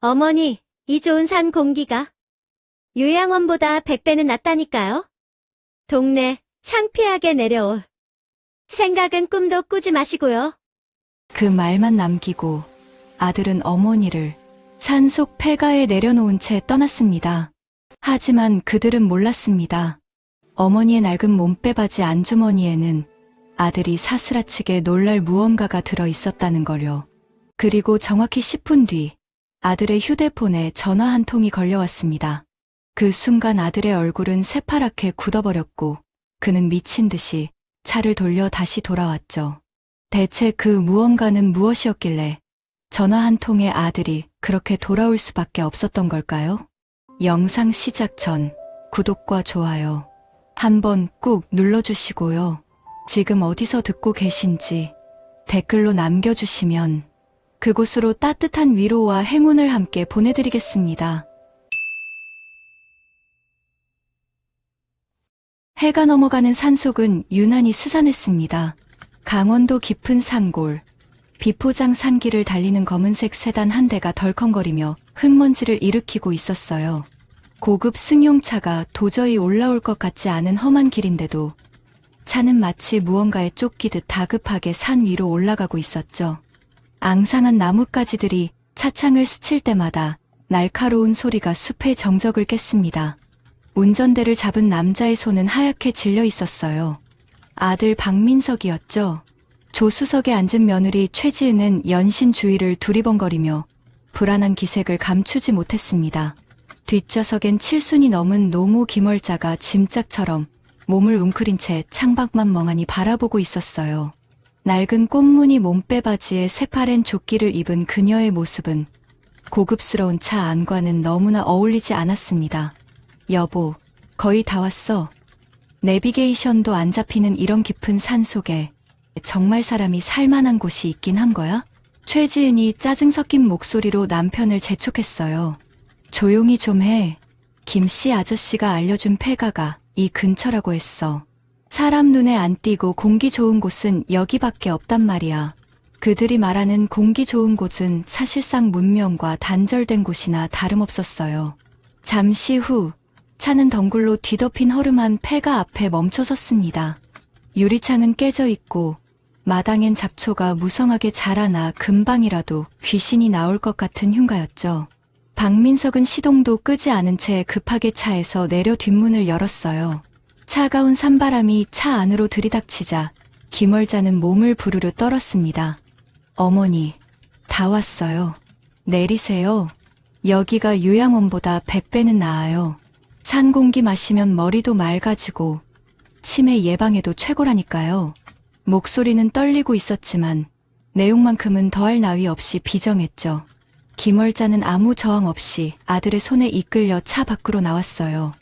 어머니, 이 좋은 산 공기가 요양원보다 100배는 낫다니까요. 동네 창피하게 내려올 생각은 꿈도 꾸지 마시고요. 그 말만 남기고 아들은 어머니를 산속 폐가에 내려놓은 채 떠났습니다. 하지만 그들은 몰랐습니다. 어머니의 낡은 몸빼바지 안주머니에는 아들이 사스라치게 놀랄 무언가가 들어 있었다는 걸요. 그리고 정확히 10분 뒤 아들의 휴대폰에 전화 한 통이 걸려왔습니다. 그 순간 아들의 얼굴은 새파랗게 굳어버렸고 그는 미친 듯이 차를 돌려 다시 돌아왔죠. 대체 그 무언가는 무엇이었길래 전화 한 통에 아들이 그렇게 돌아올 수밖에 없었던 걸까요? 영상 시작 전 구독과 좋아요 한번 꾹 눌러주시고요. 지금 어디서 듣고 계신지 댓글로 남겨주시면 그곳으로 따뜻한 위로와 행운을 함께 보내드리겠습니다. 해가 넘어가는 산속은 유난히 스산했습니다. 강원도 깊은 산골, 비포장 산길을 달리는 검은색 세단 한 대가 덜컹거리며 흙먼지를 일으키고 있었어요. 고급 승용차가 도저히 올라올 것 같지 않은 험한 길인데도 차는 마치 무언가에 쫓기듯 다급하게 산 위로 올라가고 있었죠. 앙상한 나뭇가지들이 차창을 스칠 때마다 날카로운 소리가 숲의 정적을 깼습니다. 운전대를 잡은 남자의 손은 하얗게 질려 있었어요. 아들 박민석이었죠. 조수석에 앉은 며느리 최지은은 연신 주위를 두리번거리며 불안한 기색을 감추지 못했습니다. 뒷좌석엔 7순이 넘은 노모 김월자가 짐짝처럼 몸을 웅크린 채 창밖만 멍하니 바라보고 있었어요. 낡은 꽃무늬 몸빼바지에 새파랜 조끼를 입은 그녀의 모습은 고급스러운 차 안과는 너무나 어울리지 않았습니다. 여보, 거의 다 왔어. 내비게이션도 안 잡히는 이런 깊은 산 속에 정말 사람이 살만한 곳이 있긴 한 거야? 최지은이 짜증 섞인 목소리로 남편을 재촉했어요. 조용히 좀 해. 김씨 아저씨가 알려준 폐가가 이 근처라고 했어. 사람 눈에 안 띄고 공기 좋은 곳은 여기밖에 없단 말이야. 그들이 말하는 공기 좋은 곳은 사실상 문명과 단절된 곳이나 다름없었어요. 잠시 후 차는 덩굴로 뒤덮인 허름한 폐가 앞에 멈춰섰습니다. 유리창은 깨져 있고 마당엔 잡초가 무성하게 자라나 금방이라도 귀신이 나올 것 같은 흉가였죠. 박민석은 시동도 끄지 않은 채 급하게 차에서 내려 뒷문을 열었어요. 차가운 산바람이 차 안으로 들이닥치자 김월자는 몸을 부르르 떨었습니다. 어머니, 다 왔어요. 내리세요. 여기가 요양원보다 100배는 나아요. 산 공기 마시면 머리도 맑아지고 치매 예방에도 최고라니까요. 목소리는 떨리고 있었지만 내용만큼은 더할 나위 없이 비정했죠. 김월자는 아무 저항 없이 아들의 손에 이끌려 차 밖으로 나왔어요.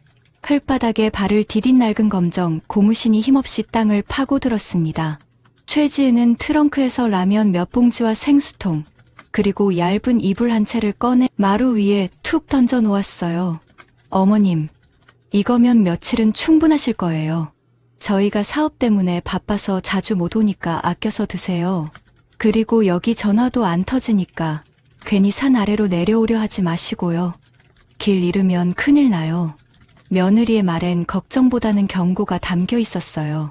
흙바닥에 발을 디딘 낡은 검정 고무신이 힘없이 땅을 파고들었습니다. 최지은은 트렁크에서 라면 몇 봉지와 생수통, 그리고 얇은 이불 한 채를 꺼내 마루 위에 툭 던져 놓았어요. 어머님, 이거면 며칠은 충분하실 거예요. 저희가 사업 때문에 바빠서 자주 못 오니까 아껴서 드세요. 그리고 여기 전화도 안 터지니까 괜히 산 아래로 내려오려 하지 마시고요. 길 잃으면 큰일 나요. 며느리의 말엔 걱정보다는 경고가 담겨 있었어요.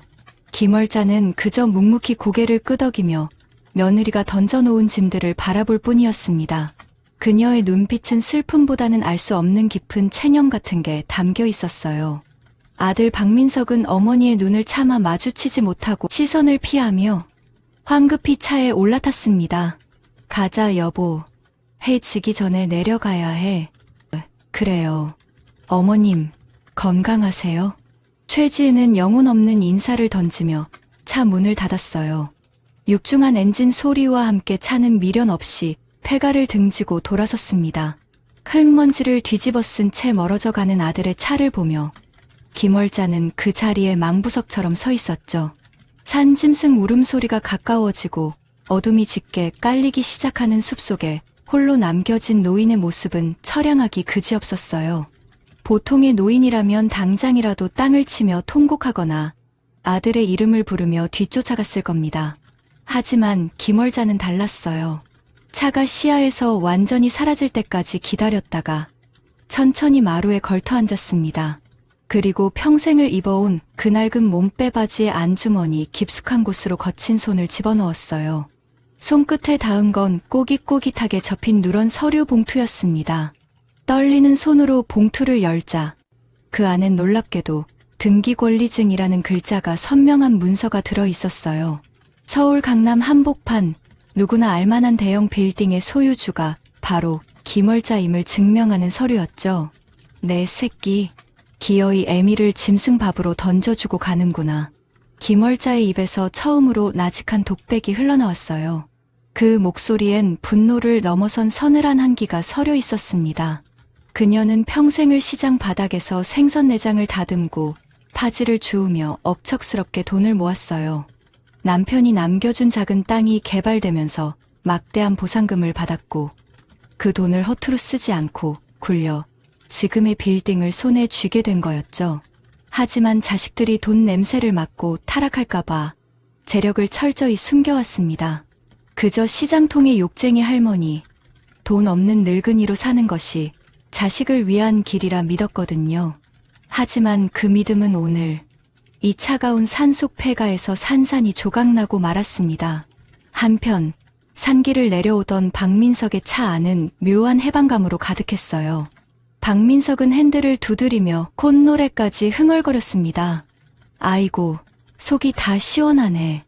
김월자는 그저 묵묵히 고개를 끄덕이며 며느리가 던져놓은 짐들을 바라볼 뿐이었습니다. 그녀의 눈빛은 슬픔보다는 알 수 없는 깊은 체념 같은 게 담겨 있었어요. 아들 박민석은 어머니의 눈을 차마 마주치지 못하고 시선을 피하며 황급히 차에 올라탔습니다. 가자 여보. 해 지기 전에 내려가야 해. 그래요. 어머님, 건강하세요. 최지은은 영혼 없는 인사를 던지며 차 문을 닫았어요. 육중한 엔진 소리와 함께 차는 미련 없이 폐가를 등지고 돌아섰습니다. 흙먼지를 뒤집어 쓴 채 멀어져 가는 아들의 차를 보며 김월자는 그 자리에 망부석처럼 서 있었죠. 산짐승 울음소리가 가까워지고 어둠이 짙게 깔리기 시작하는 숲속에 홀로 남겨진 노인의 모습은 처량하기 그지없었어요. 보통의 노인이라면 당장이라도 땅을 치며 통곡하거나 아들의 이름을 부르며 뒤쫓아갔을 겁니다. 하지만 김월자는 달랐어요. 차가 시야에서 완전히 사라질 때까지 기다렸다가 천천히 마루에 걸터 앉았습니다. 그리고 평생을 입어온 그낡은 몸빼바지의 안주머니 깊숙한 곳으로 거친 손을 집어넣었어요. 손끝에 닿은 건 꼬깃꼬깃하게 접힌 누런 서류 봉투였습니다. 떨리는 손으로 봉투를 열자 그 안엔 놀랍게도 등기권리증이라는 글자가 선명한 문서가 들어 있었어요. 서울 강남 한복판, 누구나 알만한 대형 빌딩의 소유주가 바로 김월자임을 증명하는 서류였죠. 내 새끼, 기어이 애미를 짐승밥으로 던져주고 가는구나. 김월자의 입에서 처음으로 나직한 독백이 흘러나왔어요. 그 목소리엔 분노를 넘어선 서늘한 한기가 서려 있었습니다. 그녀는 평생을 시장 바닥에서 생선 내장을 다듬고 파지를 주우며 억척스럽게 돈을 모았어요. 남편이 남겨준 작은 땅이 개발되면서 막대한 보상금을 받았고 그 돈을 허투루 쓰지 않고 굴려 지금의 빌딩을 손에 쥐게 된 거였죠. 하지만 자식들이 돈 냄새를 맡고 타락할까봐 재력을 철저히 숨겨왔습니다. 그저 시장통의 욕쟁이 할머니, 돈 없는 늙은이로 사는 것이 자식을 위한 길이라 믿었거든요. 하지만 그 믿음은 오늘 이 차가운 산속 폐가에서 산산이 조각나고 말았습니다. 한편 산길을 내려오던 박민석의 차 안은 묘한 해방감으로 가득했어요. 박민석은 핸들을 두드리며 콧노래까지 흥얼거렸습니다. 아이고, 속이 다 시원하네.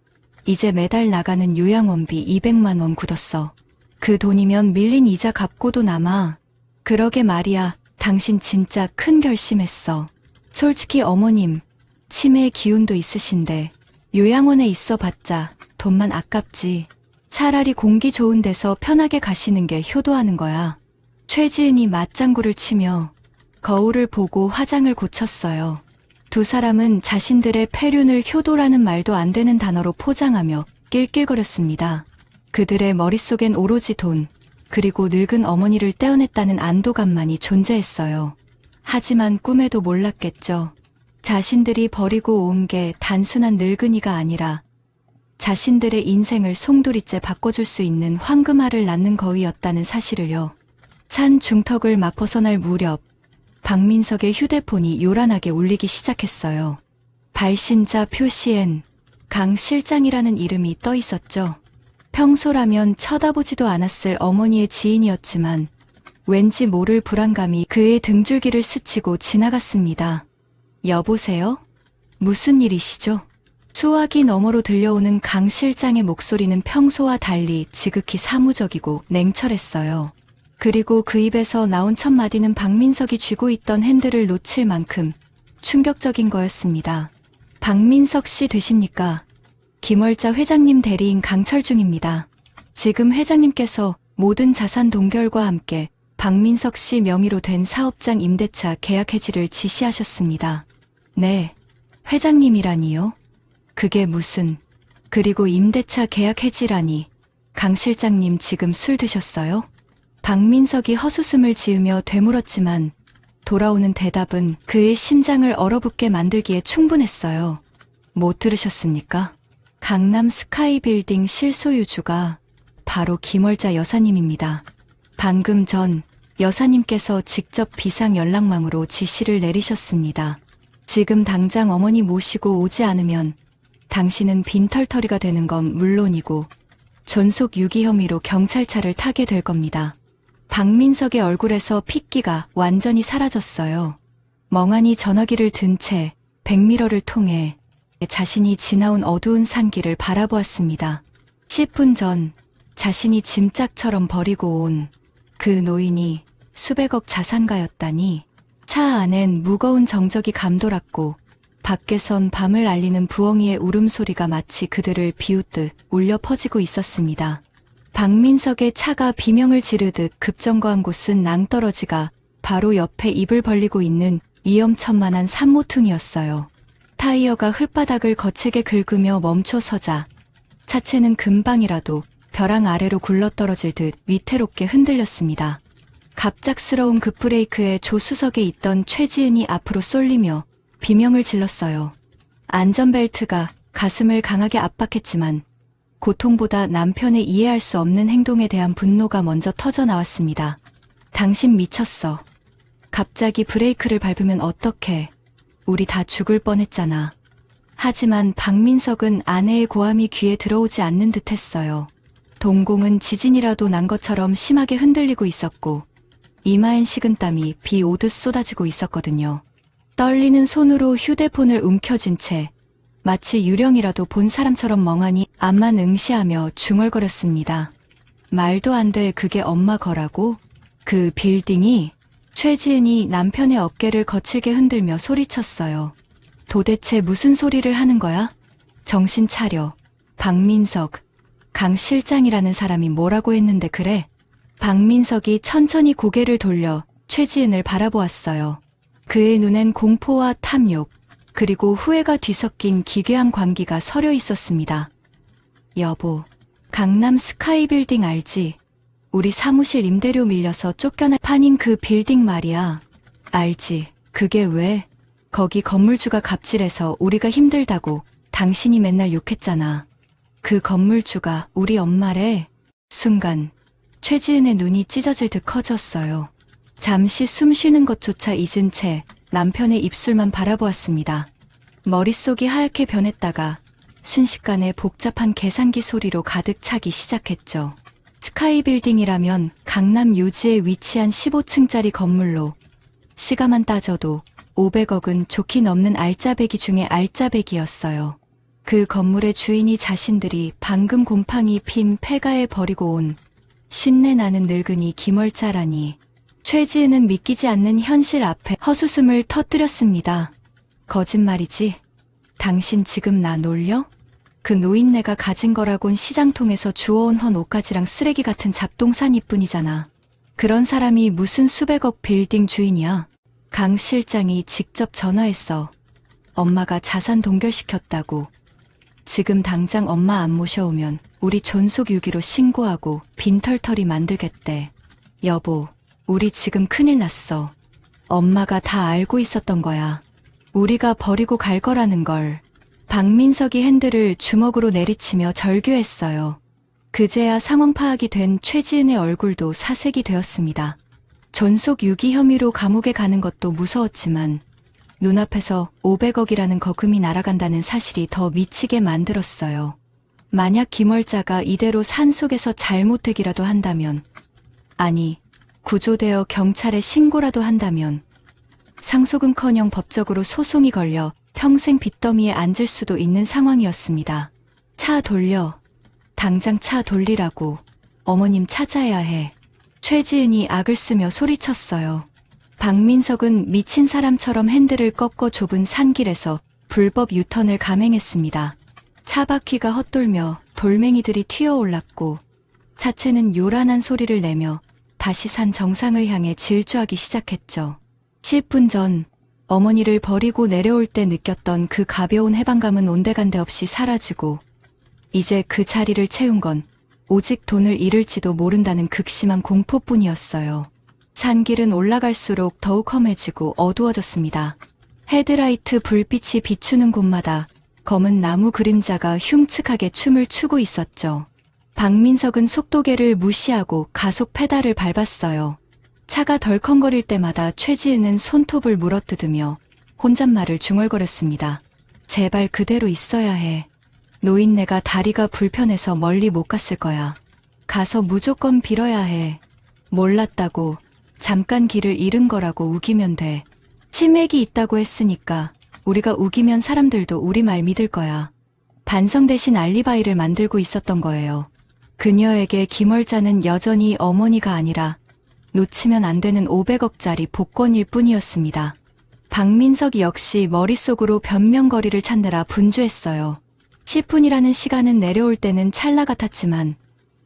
이제 매달 나가는 요양원비 200만 원 굳었어. 그 돈이면 밀린 이자 갚고도 남아. 그러게 말이야, 당신 진짜 큰 결심했어. 솔직히 어머님, 치매의 기운도 있으신데 요양원에 있어봤자 돈만 아깝지. 차라리 공기 좋은 데서 편하게 가시는 게 효도하는 거야. 최지은이 맞장구를 치며 거울을 보고 화장을 고쳤어요. 두 사람은 자신들의 폐륜을 효도라는 말도 안 되는 단어로 포장하며 낄낄거렸습니다. 그들의 머릿속엔 오로지 돈, 그리고 늙은 어머니를 떼어냈다는 안도감만이 존재했어요. 하지만 꿈에도 몰랐겠죠. 자신들이 버리고 온 게 단순한 늙은이가 아니라 자신들의 인생을 송두리째 바꿔줄 수 있는 황금알을 낳는 거위였다는 사실을요. 산 중턱을 막 벗어날 무렵 박민석의 휴대폰이 요란하게 울리기 시작했어요. 발신자 표시엔 강 실장이라는 이름이 떠 있었죠. 평소라면 쳐다보지도 않았을 어머니의 지인이었지만 왠지 모를 불안감이 그의 등줄기를 스치고 지나갔습니다. 여보세요? 무슨 일이시죠? 수화기 너머로 들려오는 강 실장의 목소리는 평소와 달리 지극히 사무적이고 냉철했어요. 그리고 그 입에서 나온 첫 마디는 박민석이 쥐고 있던 핸들을 놓칠 만큼 충격적인 거였습니다. 박민석 씨 되십니까? 김월자 회장님 대리인 강철중입니다. 지금 회장님께서 모든 자산 동결과 함께 박민석 씨 명의로 된 사업장 임대차 계약 해지를 지시하셨습니다. 네, 회장님이라니요? 그게 무슨... 그리고 임대차 계약 해지라니... 강 실장님 지금 술 드셨어요? 박민석이 헛웃음을 지으며 되물었지만 돌아오는 대답은 그의 심장을 얼어붙게 만들기에 충분했어요. 못 들으셨습니까? 강남 스카이빌딩 실소유주가 바로 김월자 여사님입니다. 방금 전 여사님께서 직접 비상 연락망으로 지시를 내리셨습니다. 지금 당장 어머니 모시고 오지 않으면 당신은 빈털터리가 되는 건 물론이고 존속 유기 혐의로 경찰차를 타게 될 겁니다. 박민석의 얼굴에서 핏기가 완전히 사라졌어요. 멍하니 전화기를 든 채 백미러를 통해 자신이 지나온 어두운 산길을 바라보았습니다. 10분 전 자신이 짐짝처럼 버리고 온 그 노인이 수백억 자산가였다니. 차 안엔 무거운 정적이 감돌았고 밖에선 밤을 알리는 부엉이의 울음소리가 마치 그들을 비웃듯 울려 퍼지고 있었습니다. 박민석의 차가 비명을 지르듯 급정거한 곳은 낭떠러지가 바로 옆에 입을 벌리고 있는 위험천만한 산모퉁이었어요. 타이어가 흙바닥을 거칠게 긁으며 멈춰서자 차체는 금방이라도 벼랑 아래로 굴러떨어질 듯 위태롭게 흔들렸습니다. 갑작스러운 급브레이크에 조수석에 있던 최지은이 앞으로 쏠리며 비명을 질렀어요. 안전벨트가 가슴을 강하게 압박했지만 고통보다 남편의 이해할 수 없는 행동에 대한 분노가 먼저 터져 나왔습니다. 당신 미쳤어. 갑자기 브레이크를 밟으면 어떡해. 우리 다 죽을 뻔했잖아. 하지만 박민석은 아내의 고함이 귀에 들어오지 않는 듯 했어요. 동공은 지진이라도 난 것처럼 심하게 흔들리고 있었고 이마엔 식은땀이 비 오듯 쏟아지고 있었거든요. 떨리는 손으로 휴대폰을 움켜쥔 채 마치 유령이라도 본 사람처럼 멍하니 앞만 응시하며 중얼거렸습니다. 말도 안 돼, 그게 엄마 거라고? 그 빌딩이? 최지은이 남편의 어깨를 거칠게 흔들며 소리쳤어요. 도대체 무슨 소리를 하는 거야? 정신 차려. 박민석, 강 실장이라는 사람이 뭐라고 했는데 그래? 박민석이 천천히 고개를 돌려 최지은을 바라보았어요. 그의 눈엔 공포와 탐욕, 그리고 후회가 뒤섞인 기괴한 광기가 서려 있었습니다. 여보, 강남 스카이빌딩 알지? 우리 사무실 임대료 밀려서 쫓겨날 판인 그 빌딩 말이야. 알지? 그게 왜? 거기 건물주가 갑질해서 우리가 힘들다고 당신이 맨날 욕했잖아. 그 건물주가 우리 엄마래. 순간 최지은의 눈이 찢어질 듯 커졌어요. 잠시 숨 쉬는 것조차 잊은 채 남편의 입술만 바라보았습니다. 머릿속이 하얗게 변했다가 순식간에 복잡한 계산기 소리로 가득 차기 시작했죠. 스카이빌딩이라면 강남 요지에 위치한 15층짜리 건물로 시가만 따져도 500억은 좋게 넘는 알짜배기 중에 알짜배기였어요. 그 건물의 주인이 자신들이 방금 곰팡이 핀 폐가에 버리고 온 신내 나는 늙은이 김월자라니. 최지은은 믿기지 않는 현실 앞에 헛웃음을 터뜨렸습니다. 거짓말이지? 당신 지금 나 놀려? 그 노인네가 가진 거라곤 시장통에서 주워온 헌 옷가지랑 쓰레기 같은 잡동사니 뿐이잖아. 그런 사람이 무슨 수백억 빌딩 주인이야. 강 실장이 직접 전화했어. 엄마가 자산 동결시켰다고. 지금 당장 엄마 안 모셔오면 우리 존속유기로 신고하고 빈털터리 만들겠대. 여보, 우리 지금 큰일 났어. 엄마가 다 알고 있었던 거야. 우리가 버리고 갈 거라는 걸. 박민석이 핸들을 주먹으로 내리치며 절규했어요. 그제야 상황 파악이 된 최지은의 얼굴도 사색이 되었습니다. 존속 유기 혐의로 감옥에 가는 것도 무서웠지만 눈앞에서 500억이라는 거금이 날아간다는 사실이 더 미치게 만들었어요. 만약 김월자가 이대로 산속에서 잘못되기라도 한다면, 아니, 구조되어 경찰에 신고라도 한다면 상속은커녕 법적으로 소송이 걸려 평생 빚더미에 앉을 수도 있는 상황이었습니다. 차 돌려. 당장 차 돌리라고. 어머님 찾아야 해. 최지은이 악을 쓰며 소리쳤어요. 박민석은 미친 사람처럼 핸들을 꺾어 좁은 산길에서 불법 유턴을 감행했습니다. 차바퀴가 헛돌며 돌멩이들이 튀어올랐고 차체는 요란한 소리를 내며 다시 산 정상을 향해 질주하기 시작했죠. 10분 전 어머니를 버리고 내려올 때 느꼈던 그 가벼운 해방감은 온데간데 없이 사라지고 이제 그 자리를 채운 건 오직 돈을 잃을지도 모른다는 극심한 공포뿐이었어요. 산길은 올라갈수록 더욱 험해지고 어두워졌습니다. 헤드라이트 불빛이 비추는 곳마다 검은 나무 그림자가 흉측하게 춤을 추고 있었죠. 박민석은 속도계를 무시하고 가속 페달을 밟았어요. 차가 덜컹거릴 때마다 최지은은 손톱을 물어뜯으며 혼잣말을 중얼거렸습니다. 제발 그대로 있어야 해. 노인네가 다리가 불편해서 멀리 못 갔을 거야. 가서 무조건 빌어야 해. 몰랐다고. 잠깐 길을 잃은 거라고 우기면 돼. 치맥이 있다고 했으니까 우리가 우기면 사람들도 우리 말 믿을 거야. 반성 대신 알리바이를 만들고 있었던 거예요. 그녀에게 김월자는 여전히 어머니가 아니라 놓치면 안 되는 500억짜리 복권일 뿐이었습니다. 박민석 역시 머릿속으로 변명거리를 찾느라 분주했어요. 10분이라는 시간은 내려올 때는 찰나 같았지만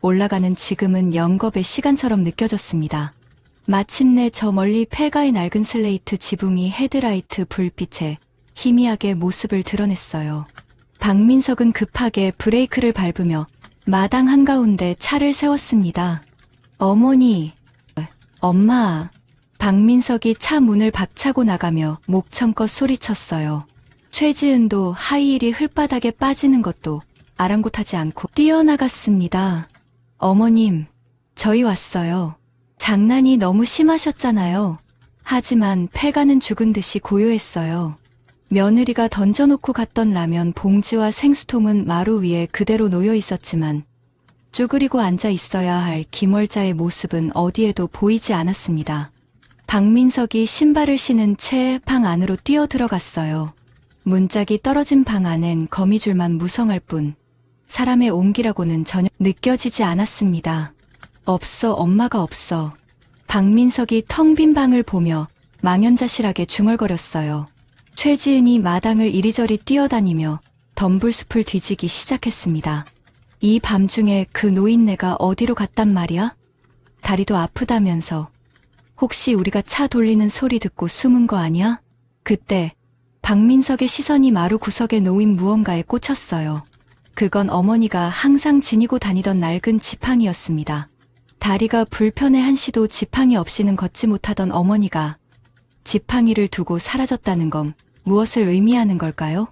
올라가는 지금은 영겁의 시간처럼 느껴졌습니다. 마침내 저 멀리 폐가의 낡은 슬레이트 지붕이 헤드라이트 불빛에 희미하게 모습을 드러냈어요. 박민석은 급하게 브레이크를 밟으며 마당 한가운데 차를 세웠습니다. 어머니, 엄마. 박민석이 차 문을 박차고 나가며 목청껏 소리쳤어요. 최지은도 하이힐이 흙바닥에 빠지는 것도 아랑곳하지 않고 뛰어나갔습니다. 어머님, 저희 왔어요. 장난이 너무 심하셨잖아요. 하지만 폐가는 죽은 듯이 고요했어요. 며느리가 던져놓고 갔던 라면 봉지와 생수통은 마루 위에 그대로 놓여 있었지만 쭈그리고 앉아 있어야 할 김월자의 모습은 어디에도 보이지 않았습니다. 박민석이 신발을 신은 채 방 안으로 뛰어 들어갔어요. 문짝이 떨어진 방 안엔 거미줄만 무성할 뿐 사람의 온기라고는 전혀 느껴지지 않았습니다. 없어, 엄마가 없어. 박민석이 텅 빈 방을 보며 망연자실하게 중얼거렸어요. 최지은이 마당을 이리저리 뛰어다니며 덤불숲을 뒤지기 시작했습니다. 이 밤중에 그 노인네가 어디로 갔단 말이야? 다리도 아프다면서. 혹시 우리가 차 돌리는 소리 듣고 숨은 거 아니야? 그때 박민석의 시선이 마루 구석에 놓인 무언가에 꽂혔어요. 그건 어머니가 항상 지니고 다니던 낡은 지팡이였습니다. 다리가 불편해 한시도 지팡이 없이는 걷지 못하던 어머니가 지팡이를 두고 사라졌다는 건 무엇을 의미하는 걸까요?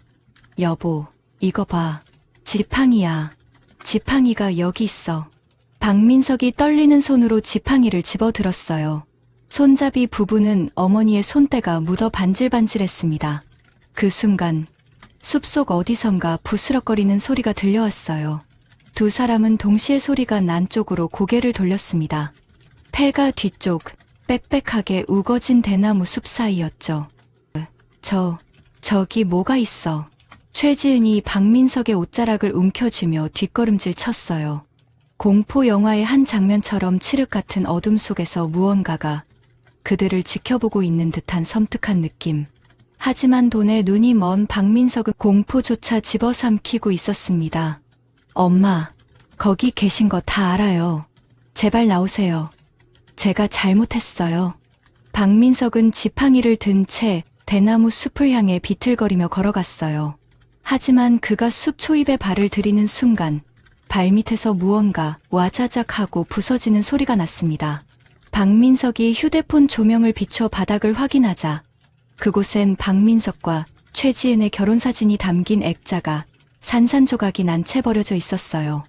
여보, 이거 봐. 지팡이야. 지팡이가 여기 있어. 박민석이 떨리는 손으로 지팡이를 집어들었어요. 손잡이 부분은 어머니의 손때가 묻어 반질반질했습니다. 그 순간 숲속 어디선가 부스럭거리는 소리가 들려왔어요. 두 사람은 동시에 소리가 난 쪽으로 고개를 돌렸습니다. 폐가 뒤쪽 빽빽하게 우거진 대나무 숲 사이였죠. 저기 뭐가 있어. 최지은이 박민석의 옷자락을 움켜쥐며 뒷걸음질 쳤어요. 공포 영화의 한 장면처럼 칠흑 같은 어둠 속에서 무언가가 그들을 지켜보고 있는 듯한 섬뜩한 느낌. 하지만 돈에 눈이 먼 박민석은 공포조차 집어삼키고 있었습니다. 엄마, 거기 계신 거 다 알아요. 제발 나오세요. 제가 잘못했어요. 박민석은 지팡이를 든 채 대나무 숲을 향해 비틀거리며 걸어갔어요. 하지만 그가 숲 초입에 발을 들이는 순간 발밑에서 무언가 와자작 하고 부서지는 소리가 났습니다. 박민석이 휴대폰 조명을 비춰 바닥을 확인하자 그곳엔 박민석과 최지은의 결혼사진이 담긴 액자가 산산조각이 난 채 버려져 있었어요.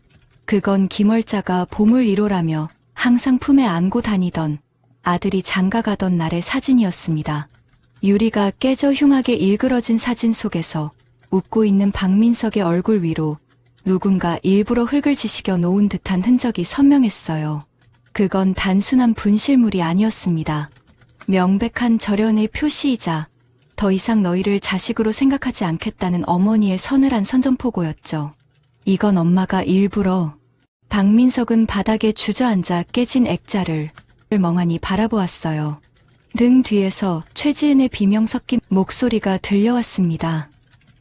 그건 김월자가 보물 1호라며 항상 품에 안고 다니던 아들이 장가가던 날의 사진이었습니다. 유리가 깨져 흉하게 일그러진 사진 속에서 웃고 있는 박민석의 얼굴 위로 누군가 일부러 흙을 지시겨 놓은 듯한 흔적이 선명했어요. 그건 단순한 분실물이 아니었습니다. 명백한 절연의 표시이자 더 이상 너희를 자식으로 생각하지 않겠다는 어머니의 서늘한 선전포고였죠. 이건 엄마가 일부러. 박민석은 바닥에 주저앉아 깨진 액자를 멍하니 바라보았어요. 등 뒤에서 최지은의 비명 섞인 목소리가 들려왔습니다.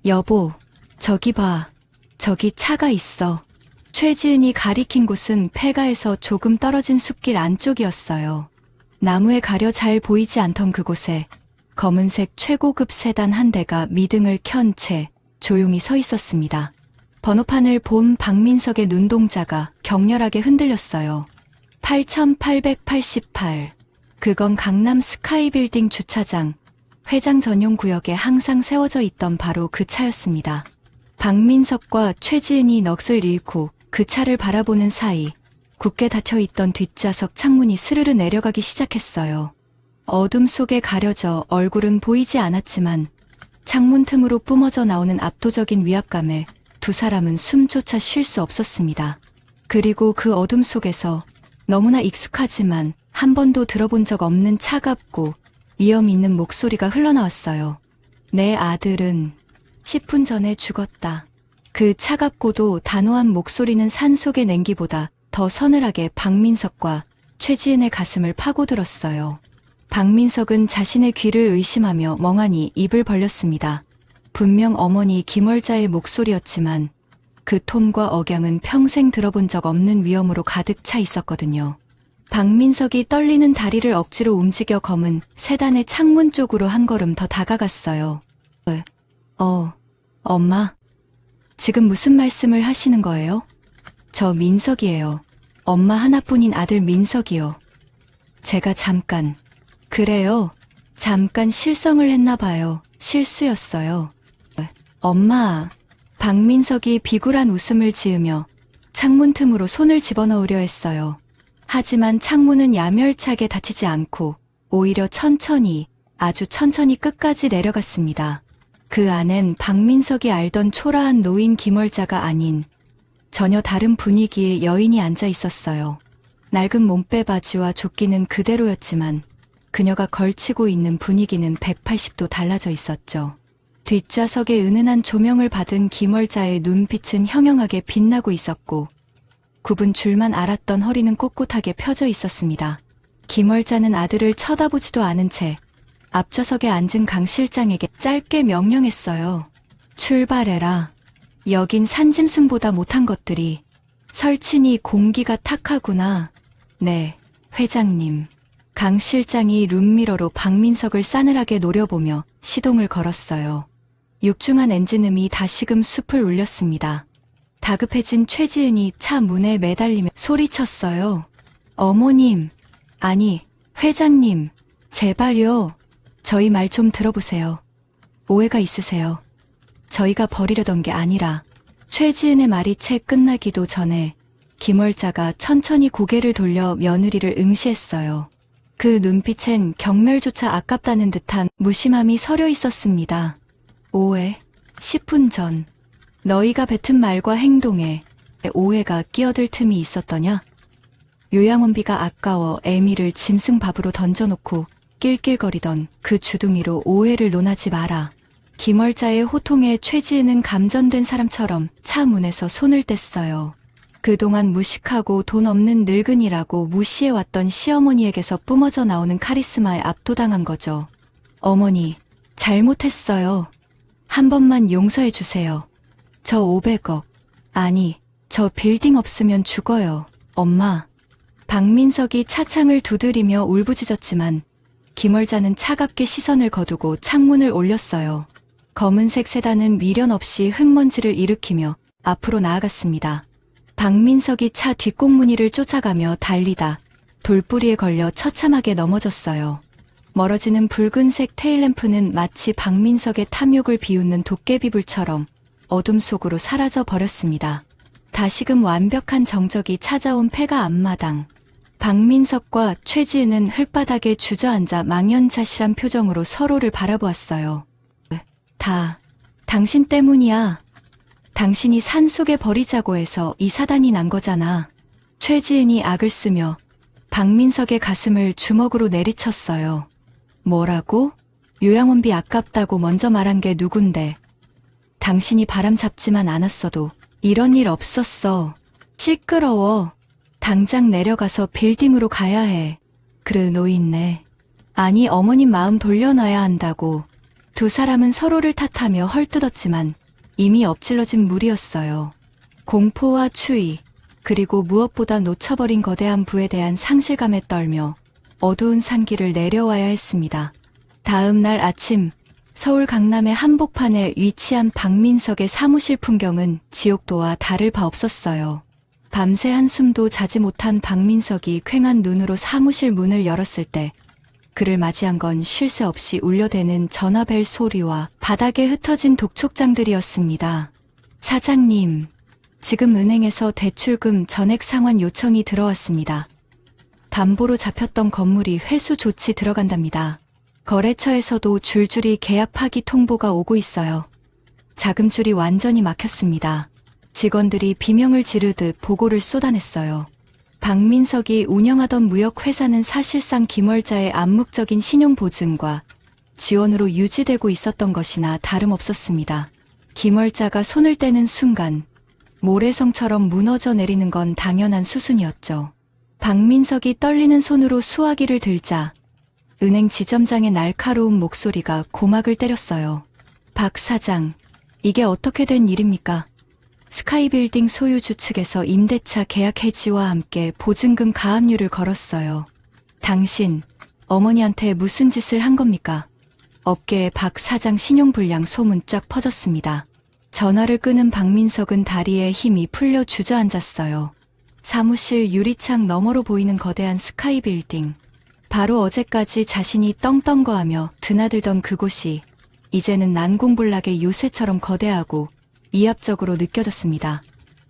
여보, 저기 봐. 저기 차가 있어. 최지은이 가리킨 곳은 폐가에서 조금 떨어진 숲길 안쪽이었어요. 나무에 가려 잘 보이지 않던 그곳에 검은색 최고급 세단 한 대가 미등을 켠 채 조용히 서 있었습니다. 번호판을 본 박민석의 눈동자가 격렬하게 흔들렸어요. 8888. 그건 강남 스카이빌딩 주차장, 회장 전용 구역에 항상 세워져 있던 바로 그 차였습니다. 박민석과 최지은이 넋을 잃고 그 차를 바라보는 사이 굳게 닫혀있던 뒷좌석 창문이 스르르 내려가기 시작했어요. 어둠 속에 가려져 얼굴은 보이지 않았지만 창문 틈으로 뿜어져 나오는 압도적인 위압감에 두 사람은 숨조차 쉴 수 없었습니다. 그리고 그 어둠 속에서 너무나 익숙하지만 한 번도 들어본 적 없는 차갑고 위험 있는 목소리가 흘러나왔어요. 내 아들은 10분 전에 죽었다. 그 차갑고도 단호한 목소리는 산속의 냉기보다 더 서늘하게 박민석과 최지은의 가슴을 파고들었어요. 박민석은 자신의 귀를 의심하며 멍하니 입을 벌렸습니다. 분명 어머니 김월자의 목소리였지만 그 톤과 억양은 평생 들어본 적 없는 위험으로 가득 차 있었거든요. 박민석이 떨리는 다리를 억지로 움직여 검은 세단의 창문 쪽으로 한 걸음 더 다가갔어요. 엄마, 지금 무슨 말씀을 하시는 거예요? 저 민석이에요. 엄마 하나뿐인 아들 민석이요. 제가 잠깐, 그래요. 잠깐 실성을 했나 봐요. 실수였어요. 엄마, 박민석이 비굴한 웃음을 지으며 창문 틈으로 손을 집어넣으려 했어요. 하지만 창문은 야멸차게 닫히지 않고 오히려 천천히, 아주 천천히 끝까지 내려갔습니다. 그 안엔 박민석이 알던 초라한 노인 김월자가 아닌 전혀 다른 분위기의 여인이 앉아 있었어요. 낡은 몸빼 바지와 조끼는 그대로였지만 그녀가 걸치고 있는 분위기는 180도 달라져 있었죠. 뒷좌석에 은은한 조명을 받은 김월자의 눈빛은 형형하게 빛나고 있었고 굽은 줄만 알았던 허리는 꼿꼿하게 펴져 있었습니다. 김월자는 아들을 쳐다보지도 않은 채 앞좌석에 앉은 강 실장에게 짧게 명령했어요. 출발해라. 여긴 산짐승보다 못한 것들이. 설친이 공기가 탁하구나. 네, 회장님. 강 실장이 룸미러로 박민석을 싸늘하게 노려보며 시동을 걸었어요. 육중한 엔진음이 다시금 숲을 울렸습니다. 다급해진 최지은이 차 문에 매달리며 소리쳤어요. 어머님, 아니, 회장님, 제발요. 저희 말 좀 들어보세요. 오해가 있으세요. 저희가 버리려던 게 아니라. 최지은의 말이 채 끝나기도 전에 김월자가 천천히 고개를 돌려 며느리를 응시했어요. 그 눈빛엔 경멸조차 아깝다는 듯한 무심함이 서려 있었습니다. 오해, 10분 전 너희가 뱉은 말과 행동에 오해가 끼어들 틈이 있었더냐? 요양원비가 아까워 애미를 짐승밥으로 던져놓고 낄낄거리던 그 주둥이로 오해를 논하지 마라. 김월자의 호통에 최지은은 감전된 사람처럼 차 문에서 손을 뗐어요. 그동안 무식하고 돈 없는 늙은이라고 무시해왔던 시어머니에게서 뿜어져 나오는 카리스마에 압도당한 거죠. 어머니, 잘못했어요. 한 번만 용서해 주세요. 저 500억, 아니, 저 빌딩 없으면 죽어요. 엄마. 박민석이 차창을 두드리며 울부짖었지만 김월자는 차갑게 시선을 거두고 창문을 올렸어요. 검은색 세단은 미련 없이 흙먼지를 일으키며 앞으로 나아갔습니다. 박민석이 차 뒷공무니를 쫓아가며 달리다 돌뿌리에 걸려 처참하게 넘어졌어요. 멀어지는 붉은색 테일램프는 마치 박민석의 탐욕을 비웃는 도깨비불처럼 어둠 속으로 사라져 버렸습니다. 다시금 완벽한 정적이 찾아온 폐가 앞마당. 박민석과 최지은은 흙바닥에 주저앉아 망연자실한 표정으로 서로를 바라보았어요. 다 당신 때문이야. 당신이 산속에 버리자고 해서 이 사단이 난 거잖아. 최지은이 악을 쓰며 박민석의 가슴을 주먹으로 내리쳤어요. 뭐라고? 요양원비 아깝다고 먼저 말한 게 누군데. 당신이 바람 잡지만 않았어도 이런 일 없었어. 시끄러워. 당장 내려가서 빌딩으로 가야 해. 그르 노인네. 아니 어머님 마음 돌려놔야 한다고. 두 사람은 서로를 탓하며 헐뜯었지만 이미 엎질러진 물이었어요. 공포와 추위, 그리고 무엇보다 놓쳐버린 거대한 부에 대한 상실감에 떨며 어두운 산길을 내려와야 했습니다. 다음 날 아침, 서울 강남의 한복판에 위치한 박민석의 사무실 풍경은 지옥도와 다를 바 없었어요. 밤새 한숨도 자지 못한 박민석이 퀭한 눈으로 사무실 문을 열었을 때 그를 맞이한 건 쉴 새 없이 울려대는 전화벨 소리와 바닥에 흩어진 독촉장들이었습니다. 사장님, 지금 은행에서 대출금 전액 상환 요청이 들어왔습니다. 담보로 잡혔던 건물이 회수 조치 들어간답니다. 거래처에서도 줄줄이 계약 파기 통보가 오고 있어요. 자금줄이 완전히 막혔습니다. 직원들이 비명을 지르듯 보고를 쏟아냈어요. 박민석이 운영하던 무역회사는 사실상 김월자의 암묵적인 신용보증과 지원으로 유지되고 있었던 것이나 다름없었습니다. 김월자가 손을 떼는 순간 모래성처럼 무너져 내리는 건 당연한 수순이었죠. 박민석이 떨리는 손으로 수화기를 들자 은행 지점장의 날카로운 목소리가 고막을 때렸어요. 박 사장, 이게 어떻게 된 일입니까? 스카이빌딩 소유주 측에서 임대차 계약 해지와 함께 보증금 가압류를 걸었어요. 당신, 어머니한테 무슨 짓을 한 겁니까? 업계에 박 사장 신용불량 소문 쫙 퍼졌습니다. 전화를 끄는 박민석은 다리에 힘이 풀려 주저앉았어요. 사무실 유리창 너머로 보이는 거대한 스카이빌딩. 바로 어제까지 자신이 떵떵거하며 드나들던 그곳이 이제는 난공불락의 요새처럼 거대하고 이합적으로 느껴졌습니다.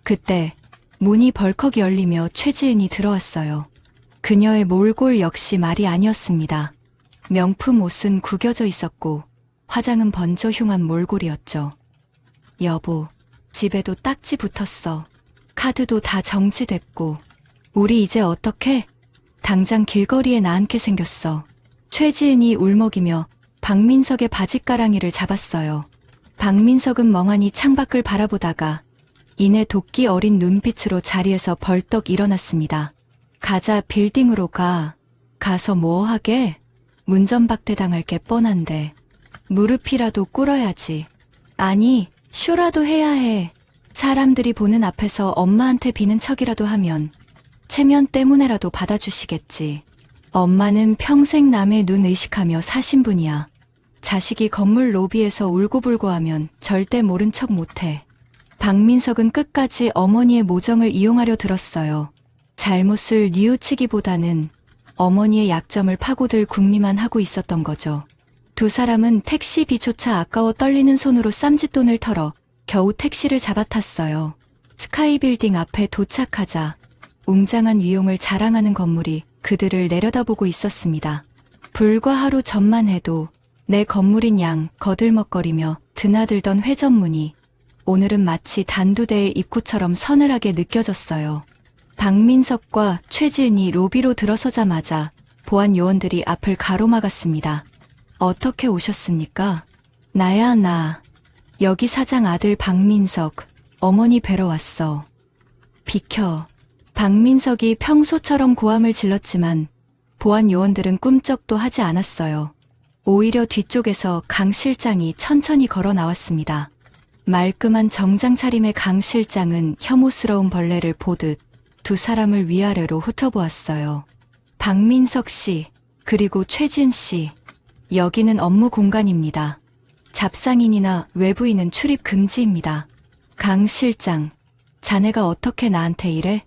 그때 문이 벌컥 열리며 최지은이 들어왔어요. 그녀의 몰골 역시 말이 아니었습니다. 명품 옷은 구겨져 있었고 화장은 번져 흉한 몰골이었죠. 여보, 집에도 딱지 붙었어. 카드도 다 정지됐고. 우리 이제 어떡해? 당장 길거리에 나앉게 생겼어. 최지은이 울먹이며 박민석의 바짓가랑이를 잡았어요. 박민석은 멍하니 창밖을 바라보다가 이내 도끼 어린 눈빛으로 자리에서 벌떡 일어났습니다. 가자, 빌딩으로 가. 가서 뭐 하게? 문전박대 당할 게 뻔한데. 무릎이라도 꿇어야지. 아니, 쇼라도 해야 해. 사람들이 보는 앞에서 엄마한테 비는 척이라도 하면 체면 때문에라도 받아주시겠지. 엄마는 평생 남의 눈 의식하며 사신 분이야. 자식이 건물 로비에서 울고불고하면 절대 모른 척 못해. 박민석은 끝까지 어머니의 모정을 이용하려 들었어요. 잘못을 뉘우치기보다는 어머니의 약점을 파고들 궁리만 하고 있었던 거죠. 두 사람은 택시비조차 아까워 떨리는 손으로 쌈짓돈을 털어 겨우 택시를 잡아탔어요. 스카이빌딩 앞에 도착하자 웅장한 위용을 자랑하는 건물이 그들을 내려다보고 있었습니다. 불과 하루 전만 해도 내 건물인 양 거들먹거리며 드나들던 회전문이 오늘은 마치 단두대의 입구처럼 서늘하게 느껴졌어요. 박민석과 최지은이 로비로 들어서자마자 보안 요원들이 앞을 가로막았습니다. 어떻게 오셨습니까? 나야, 나. 여기 사장 아들 박민석, 어머니 뵈러 왔어. 비켜. 박민석이 평소처럼 고함을 질렀지만 보안 요원들은 꿈쩍도 하지 않았어요. 오히려 뒤쪽에서 강 실장이 천천히 걸어 나왔습니다. 말끔한 정장 차림의 강 실장은 혐오스러운 벌레를 보듯 두 사람을 위아래로 훑어보았어요. 박민석 씨, 그리고 최진 씨, 여기는 업무 공간입니다. 잡상인이나 외부인은 출입 금지입니다. 강 실장, 자네가 어떻게 나한테 이래?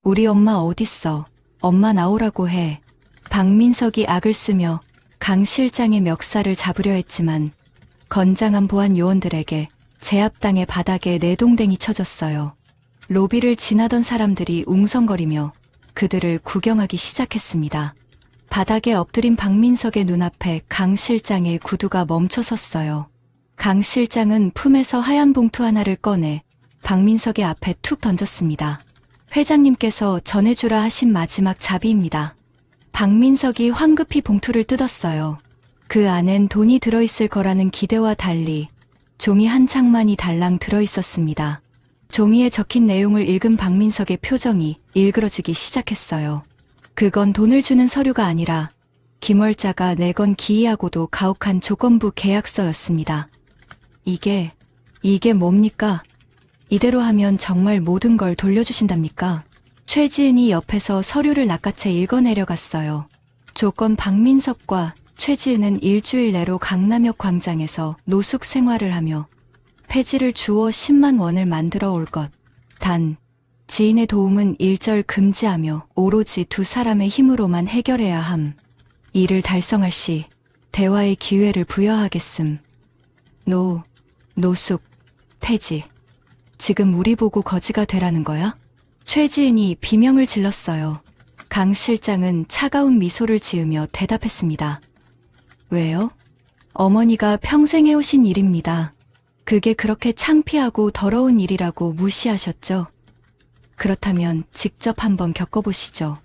우리 엄마 어딨어? 엄마 나오라고 해. 박민석이 악을 쓰며 강 실장의 멱살을 잡으려 했지만 건장한 보안 요원들에게 제압당해 바닥에 내동댕이 쳐졌어요. 로비를 지나던 사람들이 웅성거리며 그들을 구경하기 시작했습니다. 바닥에 엎드린 박민석의 눈앞에 강 실장의 구두가 멈춰섰어요. 강 실장은 품에서 하얀 봉투 하나를 꺼내 박민석의 앞에 툭 던졌습니다. 회장님께서 전해주라 하신 마지막 자비입니다. 박민석이 황급히 봉투를 뜯었어요. 그 안엔 돈이 들어있을 거라는 기대와 달리 종이 한 장만이 달랑 들어있었습니다. 종이에 적힌 내용을 읽은 박민석의 표정이 일그러지기 시작했어요. 그건 돈을 주는 서류가 아니라 김월자가 내건 기이하고도 가혹한 조건부 계약서였습니다. 이게 뭡니까? 이대로 하면 정말 모든 걸 돌려주신답니까? 최지은이 옆에서 서류를 낚아채 읽어내려갔어요. 조건 박민석과 최지은은 일주일 내로 강남역 광장에서 노숙 생활을 하며 폐지를 주어 10만 원을 만들어 올 것. 단, 지인의 도움은 일절 금지하며 오로지 두 사람의 힘으로만 해결해야 함. 이를 달성할 시 대화의 기회를 부여하겠음. 노숙, 폐지. 지금 우리 보고 거지가 되라는 거야? 최지은이 비명을 질렀어요. 강 실장은 차가운 미소를 지으며 대답했습니다. 왜요? 어머니가 평생 해오신 일입니다. 그게 그렇게 창피하고 더러운 일이라고 무시하셨죠? 그렇다면 직접 한번 겪어보시죠.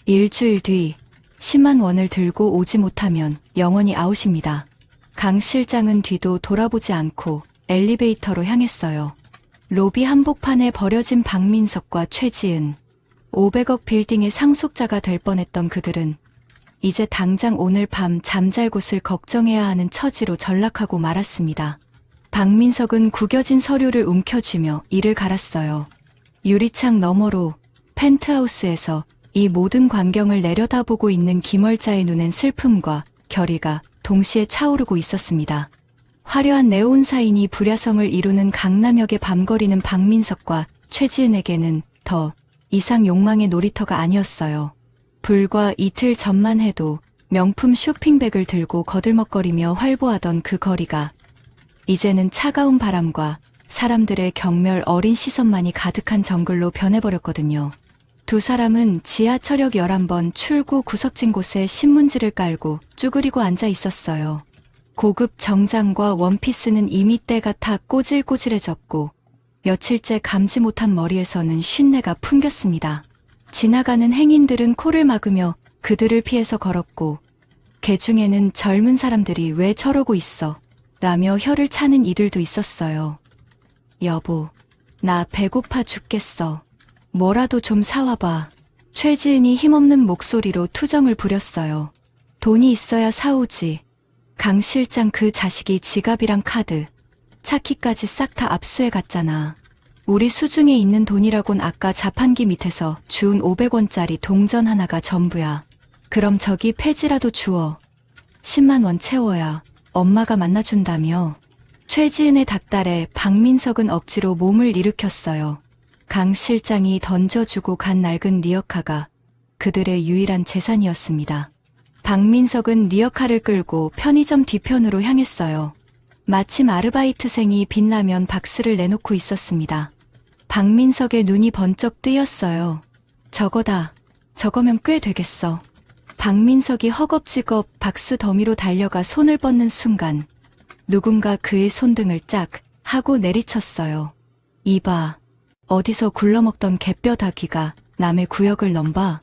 일주일 뒤 10만 원을 들고 오지 못하면 영원히 아웃입니다. 강 실장은 뒤도 돌아보지 않고 엘리베이터로 향했어요. 로비 한복판에 버려진 박민석과 최지은, 500억 빌딩의 상속자가 될 뻔했던 그들은 이제 당장 오늘 밤 잠잘 곳을 걱정해야 하는 처지로 전락하고 말았습니다. 박민석은 구겨진 서류를 움켜쥐며 이를 갈았어요. 유리창 너머로 펜트하우스에서 이 모든 광경을 내려다보고 있는 김월자의 눈엔 슬픔과 결의가 동시에 차오르고 있었습니다. 화려한 네온 사인이 불야성을 이루는 강남역의 밤거리는 박민석과 최지은에게는 더 이상 욕망의 놀이터가 아니었어요. 불과 이틀 전만 해도 명품 쇼핑백을 들고 거들먹거리며 활보하던 그 거리가 이제는 차가운 바람과 사람들의 경멸 어린 시선만이 가득한 정글로 변해버렸거든요. 두 사람은 지하철역 11번 출구 구석진 곳에 신문지를 깔고 쭈그리고 앉아 있었어요. 고급 정장과 원피스는 이미 때가 타 꼬질꼬질해졌고 며칠째 감지 못한 머리에서는 쉰내가 풍겼습니다. 지나가는 행인들은 코를 막으며 그들을 피해서 걸었고 개 중에는 젊은 사람들이 왜 저러고 있어? 라며 혀를 차는 이들도 있었어요. 여보, 나 배고파 죽겠어. 뭐라도 좀 사와봐. 최지은이 힘없는 목소리로 투정을 부렸어요. 돈이 있어야 사오지. 강 실장 그 자식이 지갑이랑 카드, 차키까지 싹 다 압수해 갔잖아. 우리 수중에 있는 돈이라곤 아까 자판기 밑에서 주운 500원짜리 동전 하나가 전부야. 그럼 저기 폐지라도 주워. 10만 원 채워야 엄마가 만나준다며. 최지은의 닥달에 박민석은 억지로 몸을 일으켰어요. 강 실장이 던져주고 간 낡은 리어카가 그들의 유일한 재산이었습니다. 박민석은 리어카를 끌고 편의점 뒤편으로 향했어요. 마침 아르바이트생이 빛나면 박스를 내놓고 있었습니다. 박민석의 눈이 번쩍 뜨였어요. 저거다. 저거면 꽤 되겠어. 박민석이 허겁지겁 박스 더미로 달려가 손을 뻗는 순간 누군가 그의 손등을 짝 하고 내리쳤어요. 이봐. 어디서 굴러먹던 개뼈다귀가 남의 구역을 넘봐.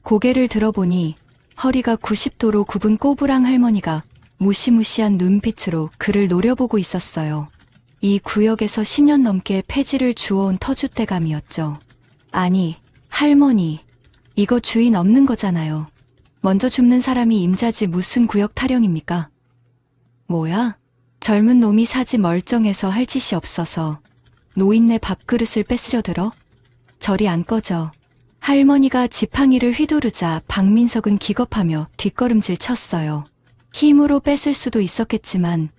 고개를 들어보니 허리가 90도로 굽은 꼬부랑 할머니가 무시무시한 눈빛으로 그를 노려보고 있었어요. 이 구역에서 10년 넘게 폐지를 주워온 터줏대감이었죠. 아니, 할머니, 이거 주인 없는 거잖아요. 먼저 줍는 사람이 임자지 무슨 구역 타령입니까? 뭐야? 젊은 놈이 사지 멀쩡해서 할 짓이 없어서 노인네 밥그릇을 뺏으려 들어? 저리 안 꺼져. 할머니가 지팡이를 휘두르자 박민석은 기겁하며 뒷걸음질 쳤어요. 힘으로 뺏을 수도 있었겠지만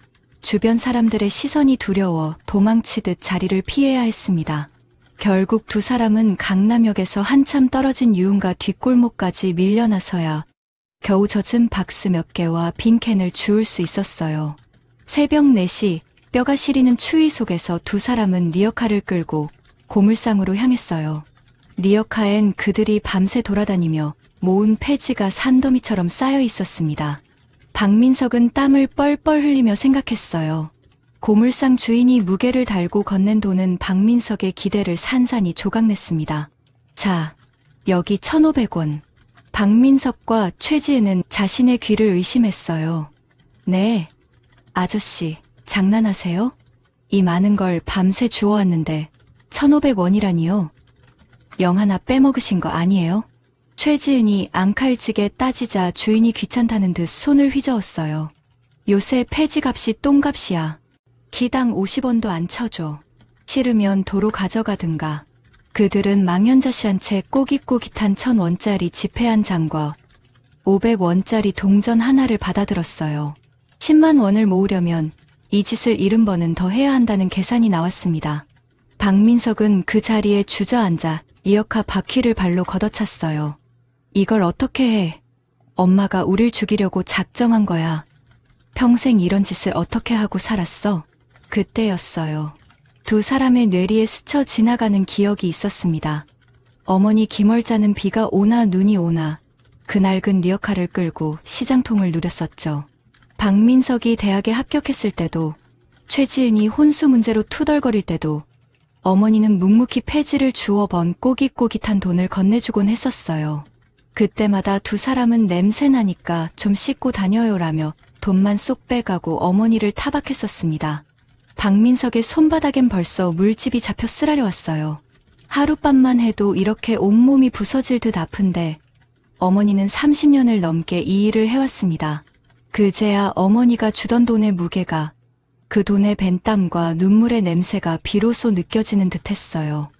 주변 사람들의 시선이 두려워 도망치듯 자리를 피해야 했습니다. 결국 두 사람은 강남역에서 한참 떨어진 유흥가 뒷골목까지 밀려나서야 겨우 젖은 박스 몇 개와 빈캔을 주울 수 있었어요. 새벽 4시 뼈가 시리는 추위 속에서 두 사람은 리어카를 끌고 고물상으로 향했어요. 리어카엔 그들이 밤새 돌아다니며 모은 폐지가 산더미처럼 쌓여 있었습니다. 박민석은 땀을 뻘뻘 흘리며 생각했어요. 고물상 주인이 무게를 달고 건넨 돈은 박민석의 기대를 산산이 조각냈습니다. 자, 여기 1,500원. 박민석과 최지은은 자신의 귀를 의심했어요. 네, 아저씨, 장난하세요? 이 많은 걸 밤새 주워왔는데 1,500원이라니요? 영 하나 빼먹으신 거 아니에요? 최지은이 앙칼지게 따지자 주인이 귀찮다는 듯 손을 휘저었어요. 요새 폐지값이 똥값이야. 기당 50원도 안 쳐줘. 싫으면 도로 가져가든가. 그들은 망연자실한 채 꼬깃꼬깃한 1,000원짜리 지폐 한 장과 500원짜리 동전 하나를 받아들었어요. 10만 원을 모으려면 이 짓을 70번은 더 해야 한다는 계산이 나왔습니다. 박민석은 그 자리에 주저앉아 리어카 바퀴를 발로 걷어찼어요. 이걸 어떻게 해? 엄마가 우릴 죽이려고 작정한 거야. 평생 이런 짓을 어떻게 하고 살았어? 그때였어요. 두 사람의 뇌리에 스쳐 지나가는 기억이 있었습니다. 어머니 김월자는 비가 오나 눈이 오나 그 낡은 리어카를 끌고 시장통을 누렸었죠. 박민석이 대학에 합격했을 때도, 최지은이 혼수 문제로 투덜거릴 때도 어머니는 묵묵히 폐지를 주워 번 꼬깃꼬깃한 돈을 건네주곤 했었어요. 그때마다 두 사람은 냄새나니까 좀 씻고 다녀요라며 돈만 쏙 빼가고 어머니를 타박했었습니다. 박민석의 손바닥엔 벌써 물집이 잡혀 쓰라려왔어요. 하룻밤만 해도 이렇게 온몸이 부서질 듯 아픈데 어머니는 30년을 넘게 이 일을 해왔습니다. 그제야 어머니가 주던 돈의 무게가, 그 돈의 벤땀과 눈물의 냄새가 비로소 느껴지는 듯했어요.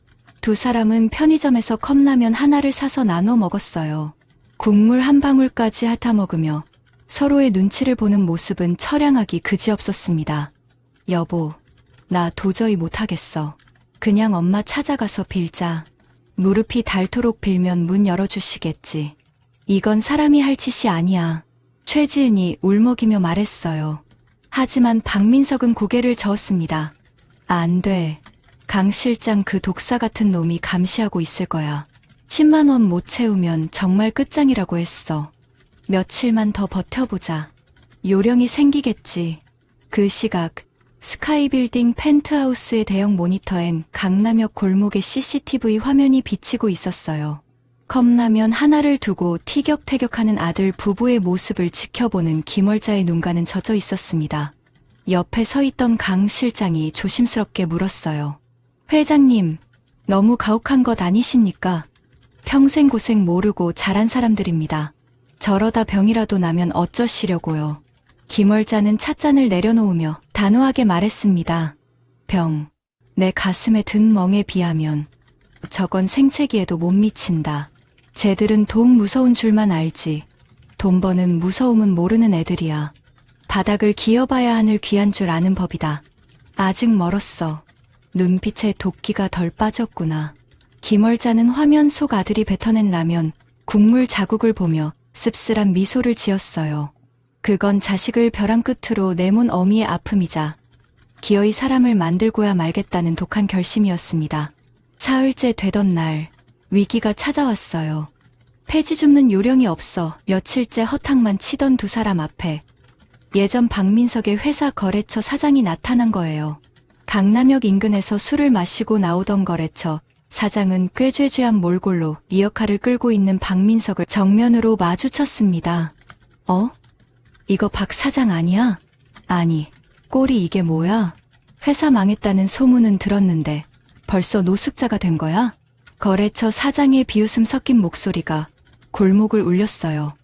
두 사람은 편의점에서 컵라면 하나를 사서 나눠 먹었어요. 국물 한 방울까지 핥아 먹으며 서로의 눈치를 보는 모습은 처량하기 그지없었습니다. 여보, 나 도저히 못하겠어. 그냥 엄마 찾아가서 빌자. 무릎이 닳도록 빌면 문 열어주시겠지. 이건 사람이 할 짓이 아니야. 최지은이 울먹이며 말했어요. 하지만 박민석은 고개를 저었습니다. 안 돼. 강 실장 그 독사 같은 놈이 감시하고 있을 거야. 10만 원 못 채우면 정말 끝장이라고 했어. 며칠만 더 버텨보자. 요령이 생기겠지. 그 시각 스카이빌딩 펜트하우스의 대형 모니터엔 강남역 골목의 CCTV 화면이 비치고 있었어요. 컵라면 하나를 두고 티격태격하는 아들 부부의 모습을 지켜보는 김월자의 눈가는 젖어 있었습니다. 옆에 서 있던 강 실장이 조심스럽게 물었어요. 회장님, 너무 가혹한 것 아니십니까? 평생 고생 모르고 자란 사람들입니다. 저러다 병이라도 나면 어쩌시려고요. 김월자는 찻잔을 내려놓으며 단호하게 말했습니다. 병. 내 가슴에 든 멍에 비하면 저건 생채기에도 못 미친다. 쟤들은 돈 무서운 줄만 알지. 돈 버는 무서움은 모르는 애들이야. 바닥을 기어봐야 하늘 귀한 줄 아는 법이다. 아직 멀었어. 눈빛에 도끼가 덜 빠졌구나. 김월자는 화면 속 아들이 뱉어낸 라면, 국물 자국을 보며 씁쓸한 미소를 지었어요. 그건 자식을 벼랑 끝으로 내몬 어미의 아픔이자 기어이 사람을 만들고야 말겠다는 독한 결심이었습니다. 사흘째 되던 날, 위기가 찾아왔어요. 폐지 줍는 요령이 없어 며칠째 허탕만 치던 두 사람 앞에 예전 박민석의 회사 거래처 사장이 나타난 거예요. 강남역 인근에서 술을 마시고 나오던 거래처 사장은 꾀죄죄한 몰골로 리어카를 끌고 있는 박민석을 정면으로 마주쳤습니다. 이거 박 사장 아니야? 아니, 꼴이 이게 뭐야? 회사 망했다는 소문은 들었는데 벌써 노숙자가 된 거야? 거래처 사장의 비웃음 섞인 목소리가 골목을 울렸어요.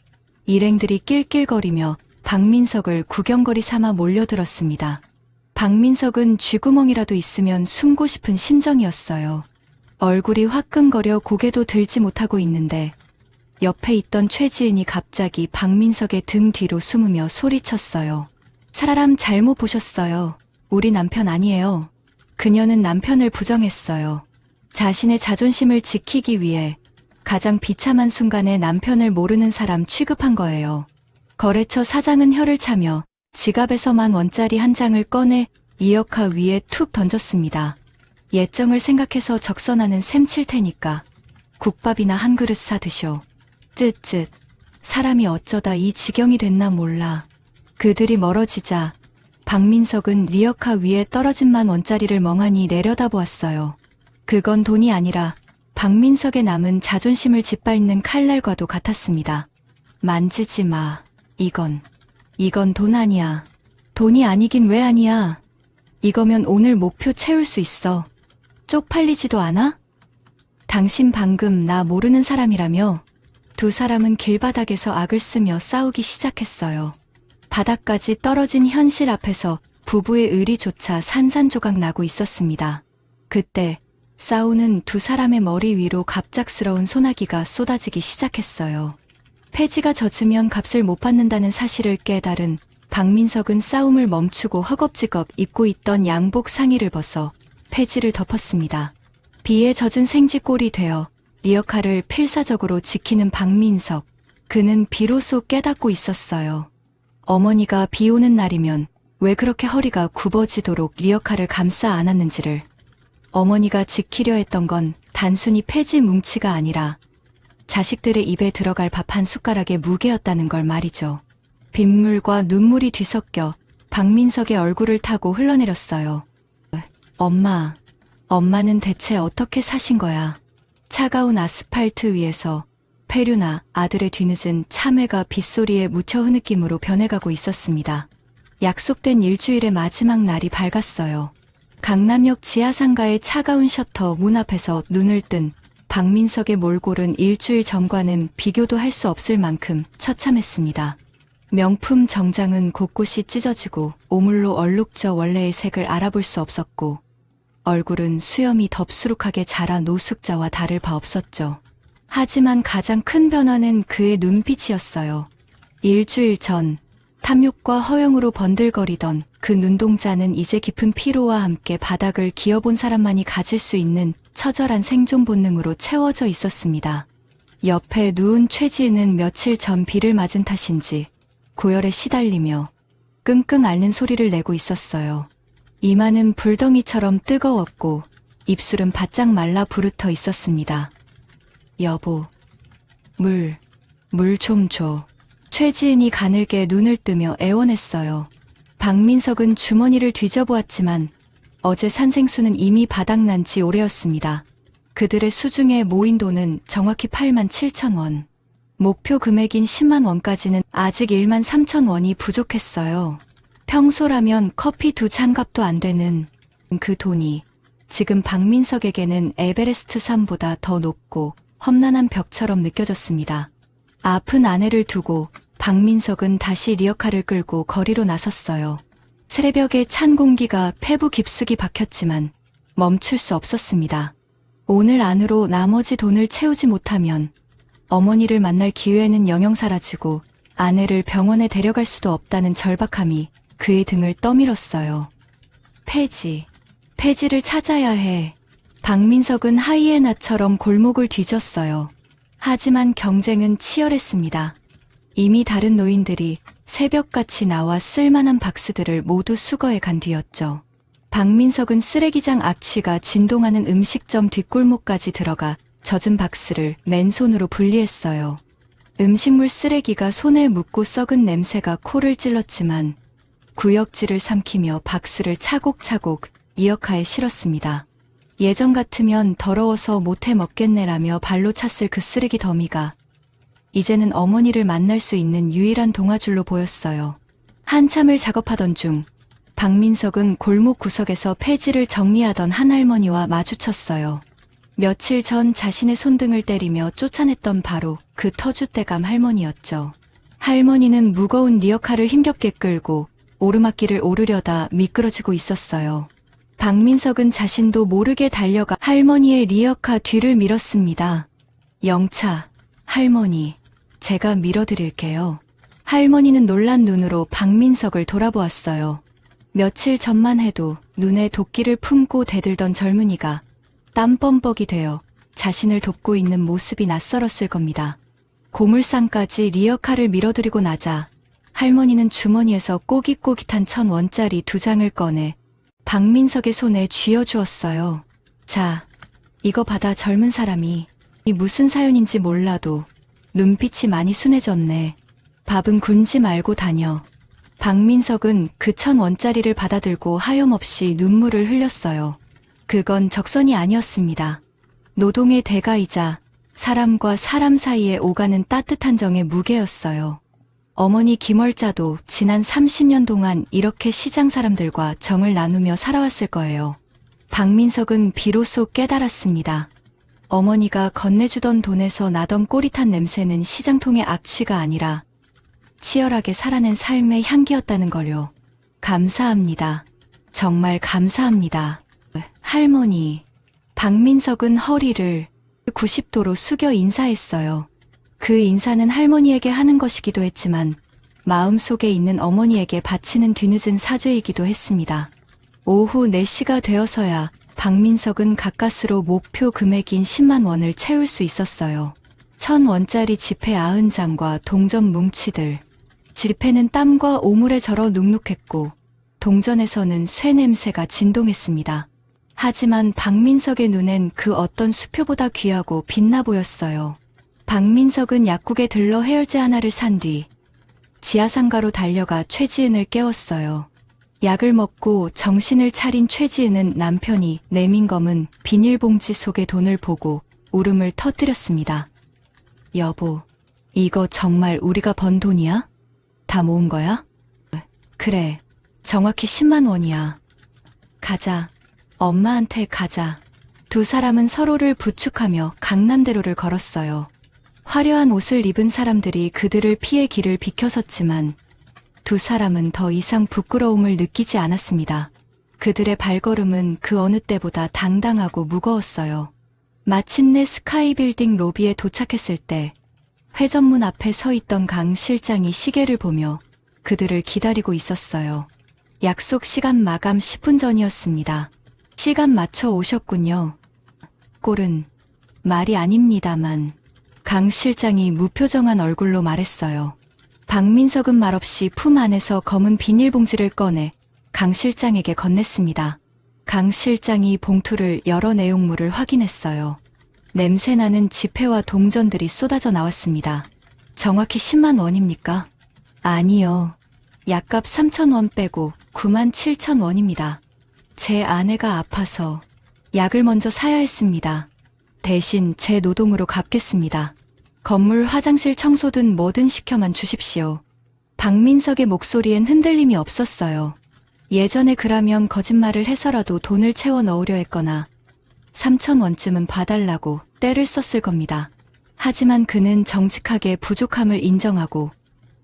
일행들이 낄낄거리며 박민석을 구경거리 삼아 몰려들었습니다. 박민석은 쥐구멍이라도 있으면 숨고 싶은 심정이었어요. 얼굴이 화끈거려 고개도 들지 못하고 있는데 옆에 있던 최지은이 갑자기 박민석의 등 뒤로 숨으며 소리쳤어요. 사람 잘못 보셨어요. 우리 남편 아니에요. 그녀는 남편을 부정했어요. 자신의 자존심을 지키기 위해 가장 비참한 순간에 남편을 모르는 사람 취급한 거예요. 거래처 사장은 혀를 차며 지갑에서 10,000원짜리 한 장을 꺼내 리어카 위에 툭 던졌습니다. 예정을 생각해서 적선하는 셈 칠 테니까 국밥이나 한 그릇 사 드쇼. 쯧쯧. 사람이 어쩌다 이 지경이 됐나 몰라. 그들이 멀어지자 박민석은 리어카 위에 떨어진 10,000원짜리를 멍하니 내려다보았어요. 그건 돈이 아니라 박민석의 남은 자존심을 짓밟는 칼날과도 같았습니다. 만지지 마. 이건 돈 아니야. 돈이 아니긴 왜 아니야. 이거면 오늘 목표 채울 수 있어. 쪽팔리지도 않아? 당신 방금 나 모르는 사람이라며? 두 사람은 길바닥에서 악을 쓰며 싸우기 시작했어요. 바닥까지 떨어진 현실 앞에서 부부의 의리조차 산산조각 나고 있었습니다. 그때 싸우는 두 사람의 머리 위로 갑작스러운 소나기가 쏟아지기 시작했어요. 폐지가 젖으면 값을 못 받는다는 사실을 깨달은 박민석은 싸움을 멈추고 허겁지겁 입고 있던 양복 상의를 벗어 폐지를 덮었습니다. 비에 젖은 생쥐꼴이 되어 리어카를 필사적으로 지키는 박민석. 그는 비로소 깨닫고 있었어요. 어머니가 비 오는 날이면 왜 그렇게 허리가 굽어지도록 리어카를 감싸 안았는지를. 어머니가 지키려 했던 건 단순히 폐지 뭉치가 아니라 자식들의 입에 들어갈 밥 한 숟가락의 무게였다는 걸 말이죠. 빗물과 눈물이 뒤섞여 박민석의 얼굴을 타고 흘러내렸어요. 엄마는 대체 어떻게 사신 거야? 차가운 아스팔트 위에서 폐류나 아들의 뒤늦은 참외가 빗소리에 묻혀 흐느낌으로 변해가고 있었습니다. 약속된 일주일의 마지막 날이 밝았어요. 강남역 지하상가의 차가운 셔터 문 앞에서 눈을 뜬 박민석의 몰골은 일주일 전과는 비교도 할 수 없을 만큼 처참했습니다. 명품 정장은 곳곳이 찢어지고 오물로 얼룩져 원래의 색을 알아볼 수 없었고 얼굴은 수염이 덥수룩하게 자라 노숙자와 다를 바 없었죠. 하지만 가장 큰 변화는 그의 눈빛이었어요. 일주일 전 탐욕과 허영으로 번들거리던 그 눈동자는 이제 깊은 피로와 함께 바닥을 기어본 사람만이 가질 수 있는 처절한 생존 본능으로 채워져 있었습니다. 옆에 누운 최지은은 며칠 전 비를 맞은 탓인지 고열에 시달리며 끙끙 앓는 소리를 내고 있었어요. 이마는 불덩이처럼 뜨거웠고 입술은 바짝 말라 부르터 있었습니다. 여보, 물 좀 줘. 최지은이 가늘게 눈을 뜨며 애원했어요. 박민석은 주머니를 뒤져보았지만 어제 산 생수는 이미 바닥난 지 오래였습니다. 그들의 수중에 모인 돈은 정확히 8만 7천 원. 목표 금액인 10만 원까지는 아직 1만 3천 원이 부족했어요. 평소라면 커피 2잔 값도 안 되는 그 돈이 지금 박민석에게는 에베레스트 산보다 더 높고 험난한 벽처럼 느껴졌습니다. 아픈 아내를 두고 박민석은 다시 리어카를 끌고 거리로 나섰어요. 새벽에 찬 공기가 폐부 깊숙이 박혔지만 멈출 수 없었습니다. 오늘 안으로 나머지 돈을 채우지 못하면 어머니를 만날 기회는 영영 사라지고 아내를 병원에 데려갈 수도 없다는 절박함이 그의 등을 떠밀었어요. 폐지를 찾아야 해. 박민석은 하이에나처럼 골목을 뒤졌어요. 하지만 경쟁은 치열했습니다. 이미 다른 노인들이 새벽같이 나와 쓸만한 박스들을 모두 수거해 간 뒤였죠. 박민석은 쓰레기장 악취가 진동하는 음식점 뒷골목까지 들어가 젖은 박스를 맨손으로 분리했어요. 음식물 쓰레기가 손에 묻고 썩은 냄새가 코를 찔렀지만 구역질을 삼키며 박스를 차곡차곡 리어카에 실었습니다. 예전 같으면 더러워서 못해 먹겠네라며 발로 찼을 그 쓰레기 더미가 이제는 어머니를 만날 수 있는 유일한 동아줄로 보였어요. 한참을 작업하던 중 박민석은 골목 구석에서 폐지를 정리하던 한 할머니와 마주쳤어요. 며칠 전 자신의 손등을 때리며 쫓아냈던 바로 그 터줏대감 할머니였죠. 할머니는 무거운 리어카를 힘겹게 끌고 오르막길을 오르려다 미끄러지고 있었어요. 박민석은 자신도 모르게 달려가 할머니의 리어카 뒤를 밀었습니다. 영차, 할머니, 제가 밀어드릴게요. 할머니는 놀란 눈으로 박민석을 돌아보았어요. 며칠 전만 해도 눈에 도끼를 품고 대들던 젊은이가 땀범벅이 되어 자신을 돕고 있는 모습이 낯설었을 겁니다. 고물상까지 리어카를 밀어드리고 나자 할머니는 주머니에서 꼬깃꼬깃한 1,000원짜리 2장을 꺼내 박민석의 손에 쥐어주었어요. 자, 이거 받아. 젊은 사람이 이 무슨 사연인지 몰라도 눈빛이 많이 순해졌네. 밥은 굶지 말고 다녀. 박민석은 그 1,000원짜리를 받아들고 하염없이 눈물을 흘렸어요. 그건 적선이 아니었습니다. 노동의 대가이자 사람과 사람 사이에 오가는 따뜻한 정의 무게였어요. 어머니 김월자도 지난 30년 동안 이렇게 시장 사람들과 정을 나누며 살아왔을 거예요. 박민석은 비로소 깨달았습니다. 어머니가 건네주던 돈에서 나던 꼬릿한 냄새는 시장통의 악취가 아니라 치열하게 살아낸 삶의 향기였다는 걸요. 감사합니다. 정말 감사합니다. 할머니. 박민석은 허리를 90도로 숙여 인사했어요. 그 인사는 할머니에게 하는 것이기도 했지만 마음속에 있는 어머니에게 바치는 뒤늦은 사죄이기도 했습니다. 오후 4시가 되어서야 박민석은 가까스로 목표 금액인 10만 원을 채울 수 있었어요. 1,000원짜리 지폐 90장과 동전 뭉치들. 지폐는 땀과 오물에 절어 눅눅했고 동전에서는 쇠 냄새가 진동했습니다. 하지만 박민석의 눈엔 그 어떤 수표보다 귀하고 빛나 보였어요. 박민석은 약국에 들러 해열제 하나를 산 뒤 지하상가로 달려가 최지은을 깨웠어요. 약을 먹고 정신을 차린 최지은은 남편이 내민 검은 비닐봉지 속의 돈을 보고 울음을 터뜨렸습니다. 여보, 이거 정말 우리가 번 돈이야? 다 모은 거야? 그래, 정확히 10만 원이야. 가자. 엄마한테 가자. 두 사람은 서로를 부축하며 강남대로를 걸었어요. 화려한 옷을 입은 사람들이 그들을 피해 길을 비켜섰지만 두 사람은 더 이상 부끄러움을 느끼지 않았습니다. 그들의 발걸음은 그 어느 때보다 당당하고 무거웠어요. 마침내 스카이빌딩 로비에 도착했을 때 회전문 앞에 서 있던 강 실장이 시계를 보며 그들을 기다리고 있었어요. 약속 시간 마감 10분 전이었습니다. 시간 맞춰 오셨군요. 꼴은 말이 아닙니다만 강 실장이 무표정한 얼굴로 말했어요. 박민석은 말없이 품 안에서 검은 비닐봉지를 꺼내 강 실장에게 건넸습니다. 강 실장이 봉투를 열어 내용물을 확인했어요. 냄새나는 지폐와 동전들이 쏟아져 나왔습니다. 정확히 10만 원입니까? 아니요. 약값 3,000원 빼고 97,000원입니다. 제 아내가 아파서 약을 먼저 사야 했습니다. 대신 제 노동으로 갚겠습니다. 건물 화장실 청소 등 뭐든 시켜만 주십시오. 박민석의 목소리엔 흔들림이 없었어요. 예전에 그라면 거짓말을 해서라도 돈을 채워 넣으려 했거나 3,000원쯤은 봐달라고 떼를 썼을 겁니다. 하지만 그는 정직하게 부족함을 인정하고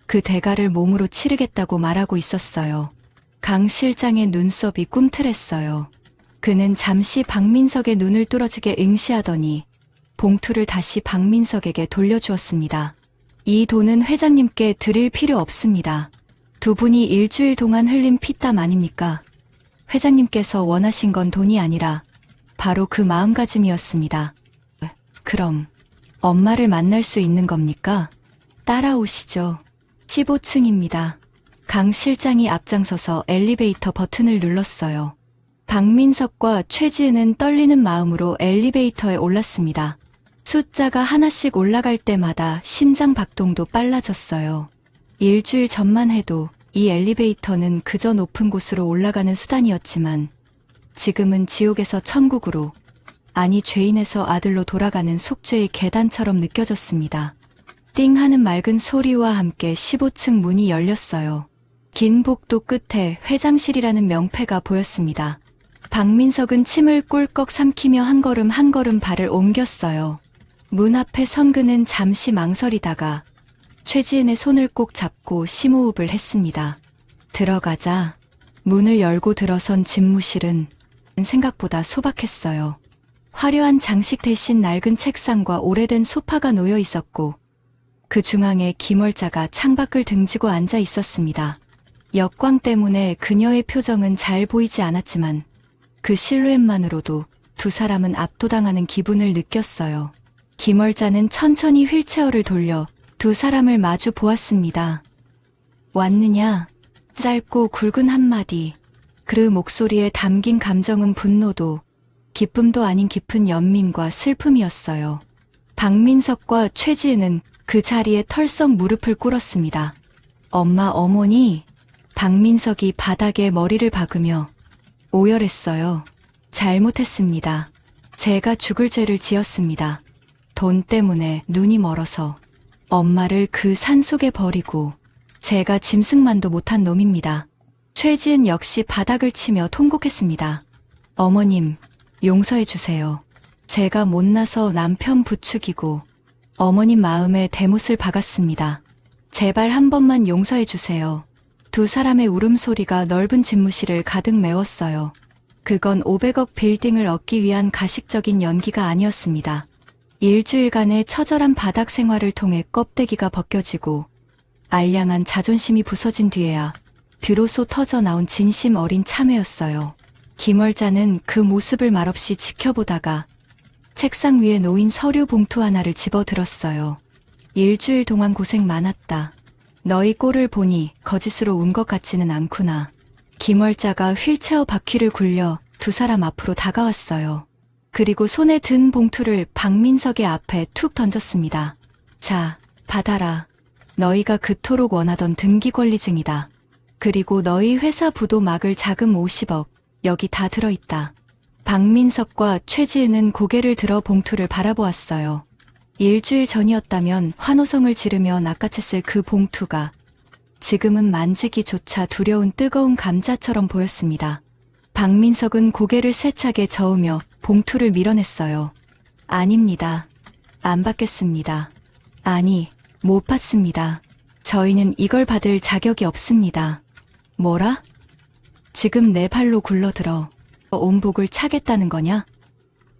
그 대가를 몸으로 치르겠다고 말하고 있었어요. 강 실장의 눈썹이 꿈틀했어요. 그는 잠시 박민석의 눈을 뚫어지게 응시하더니 봉투를 다시 박민석에게 돌려주었습니다. 이 돈은 회장님께 드릴 필요 없습니다. 두 분이 일주일 동안 흘린 피땀 아닙니까? 회장님께서 원하신 건 돈이 아니라 바로 그 마음가짐이었습니다. 그럼 엄마를 만날 수 있는 겁니까? 따라오시죠. 15층입니다. 강 실장이 앞장서서 엘리베이터 버튼을 눌렀어요. 박민석과 최지은은 떨리는 마음으로 엘리베이터에 올랐습니다. 숫자가 하나씩 올라갈 때마다 심장 박동도 빨라졌어요. 일주일 전만 해도 이 엘리베이터는 그저 높은 곳으로 올라가는 수단이었지만 지금은 지옥에서 천국으로, 아니 죄인에서 아들로 돌아가는 속죄의 계단처럼 느껴졌습니다. 띵 하는 맑은 소리와 함께 15층 문이 열렸어요. 긴 복도 끝에 회장실이라는 명패가 보였습니다. 박민석은 침을 꿀꺽 삼키며 한 걸음 한 걸음 발을 옮겼어요. 문 앞에 선 그는 잠시 망설이다가 최지은의 손을 꼭 잡고 심호흡을 했습니다. 들어가자. 문을 열고 들어선 집무실은 생각보다 소박했어요. 화려한 장식 대신 낡은 책상과 오래된 소파가 놓여 있었고 그 중앙에 김월자가 창밖을 등지고 앉아 있었습니다. 역광 때문에 그녀의 표정은 잘 보이지 않았지만 그 실루엣만으로도 두 사람은 압도당하는 기분을 느꼈어요. 김월자는 천천히 휠체어를 돌려 두 사람을 마주 보았습니다. 왔느냐? 짧고 굵은 한마디. 그 목소리에 담긴 감정은 분노도 기쁨도 아닌 깊은 연민과 슬픔이었어요. 박민석과 최지은은 그 자리에 털썩 무릎을 꿇었습니다. 엄마, 어머니. 박민석이 바닥에 머리를 박으며 오열했어요. 잘못했습니다. 제가 죽을 죄를 지었습니다. 돈 때문에 눈이 멀어서 엄마를 그 산속에 버리고 제가 짐승만도 못한 놈입니다. 최지은 역시 바닥을 치며 통곡했습니다. 어머님, 용서해 주세요. 제가 못나서 남편 부추기고 어머님 마음에 대못을 박았습니다. 제발 한 번만 용서해 주세요. 두 사람의 울음소리가 넓은 집무실을 가득 메웠어요. 그건 500억 빌딩을 얻기 위한 가식적인 연기가 아니었습니다. 일주일간의 처절한 바닥 생활을 통해 껍데기가 벗겨지고 알량한 자존심이 부서진 뒤에야 비로소 터져 나온 진심 어린 참회였어요. 김월자는 그 모습을 말없이 지켜보다가 책상 위에 놓인 서류 봉투 하나를 집어들었어요. 일주일 동안 고생 많았다. 너희 꼴을 보니 거짓으로 운 것 같지는 않구나. 김월자가 휠체어 바퀴를 굴려 두 사람 앞으로 다가왔어요. 그리고 손에 든 봉투를 박민석의 앞에 툭 던졌습니다. 자, 받아라. 너희가 그토록 원하던 등기권리증이다. 그리고 너희 회사 부도 막을 자금 50억, 여기 다 들어있다. 박민석과 최지은은 고개를 들어 봉투를 바라보았어요. 일주일 전이었다면 환호성을 지르며 낚아챘을 그 봉투가 지금은 만지기조차 두려운 뜨거운 감자처럼 보였습니다. 박민석은 고개를 세차게 저으며 봉투를 밀어냈어요. 아닙니다. 안 받겠습니다. 아니, 못 받습니다. 저희는 이걸 받을 자격이 없습니다. 뭐라? 지금 내 발로 굴러들어 온복을 차겠다는 거냐?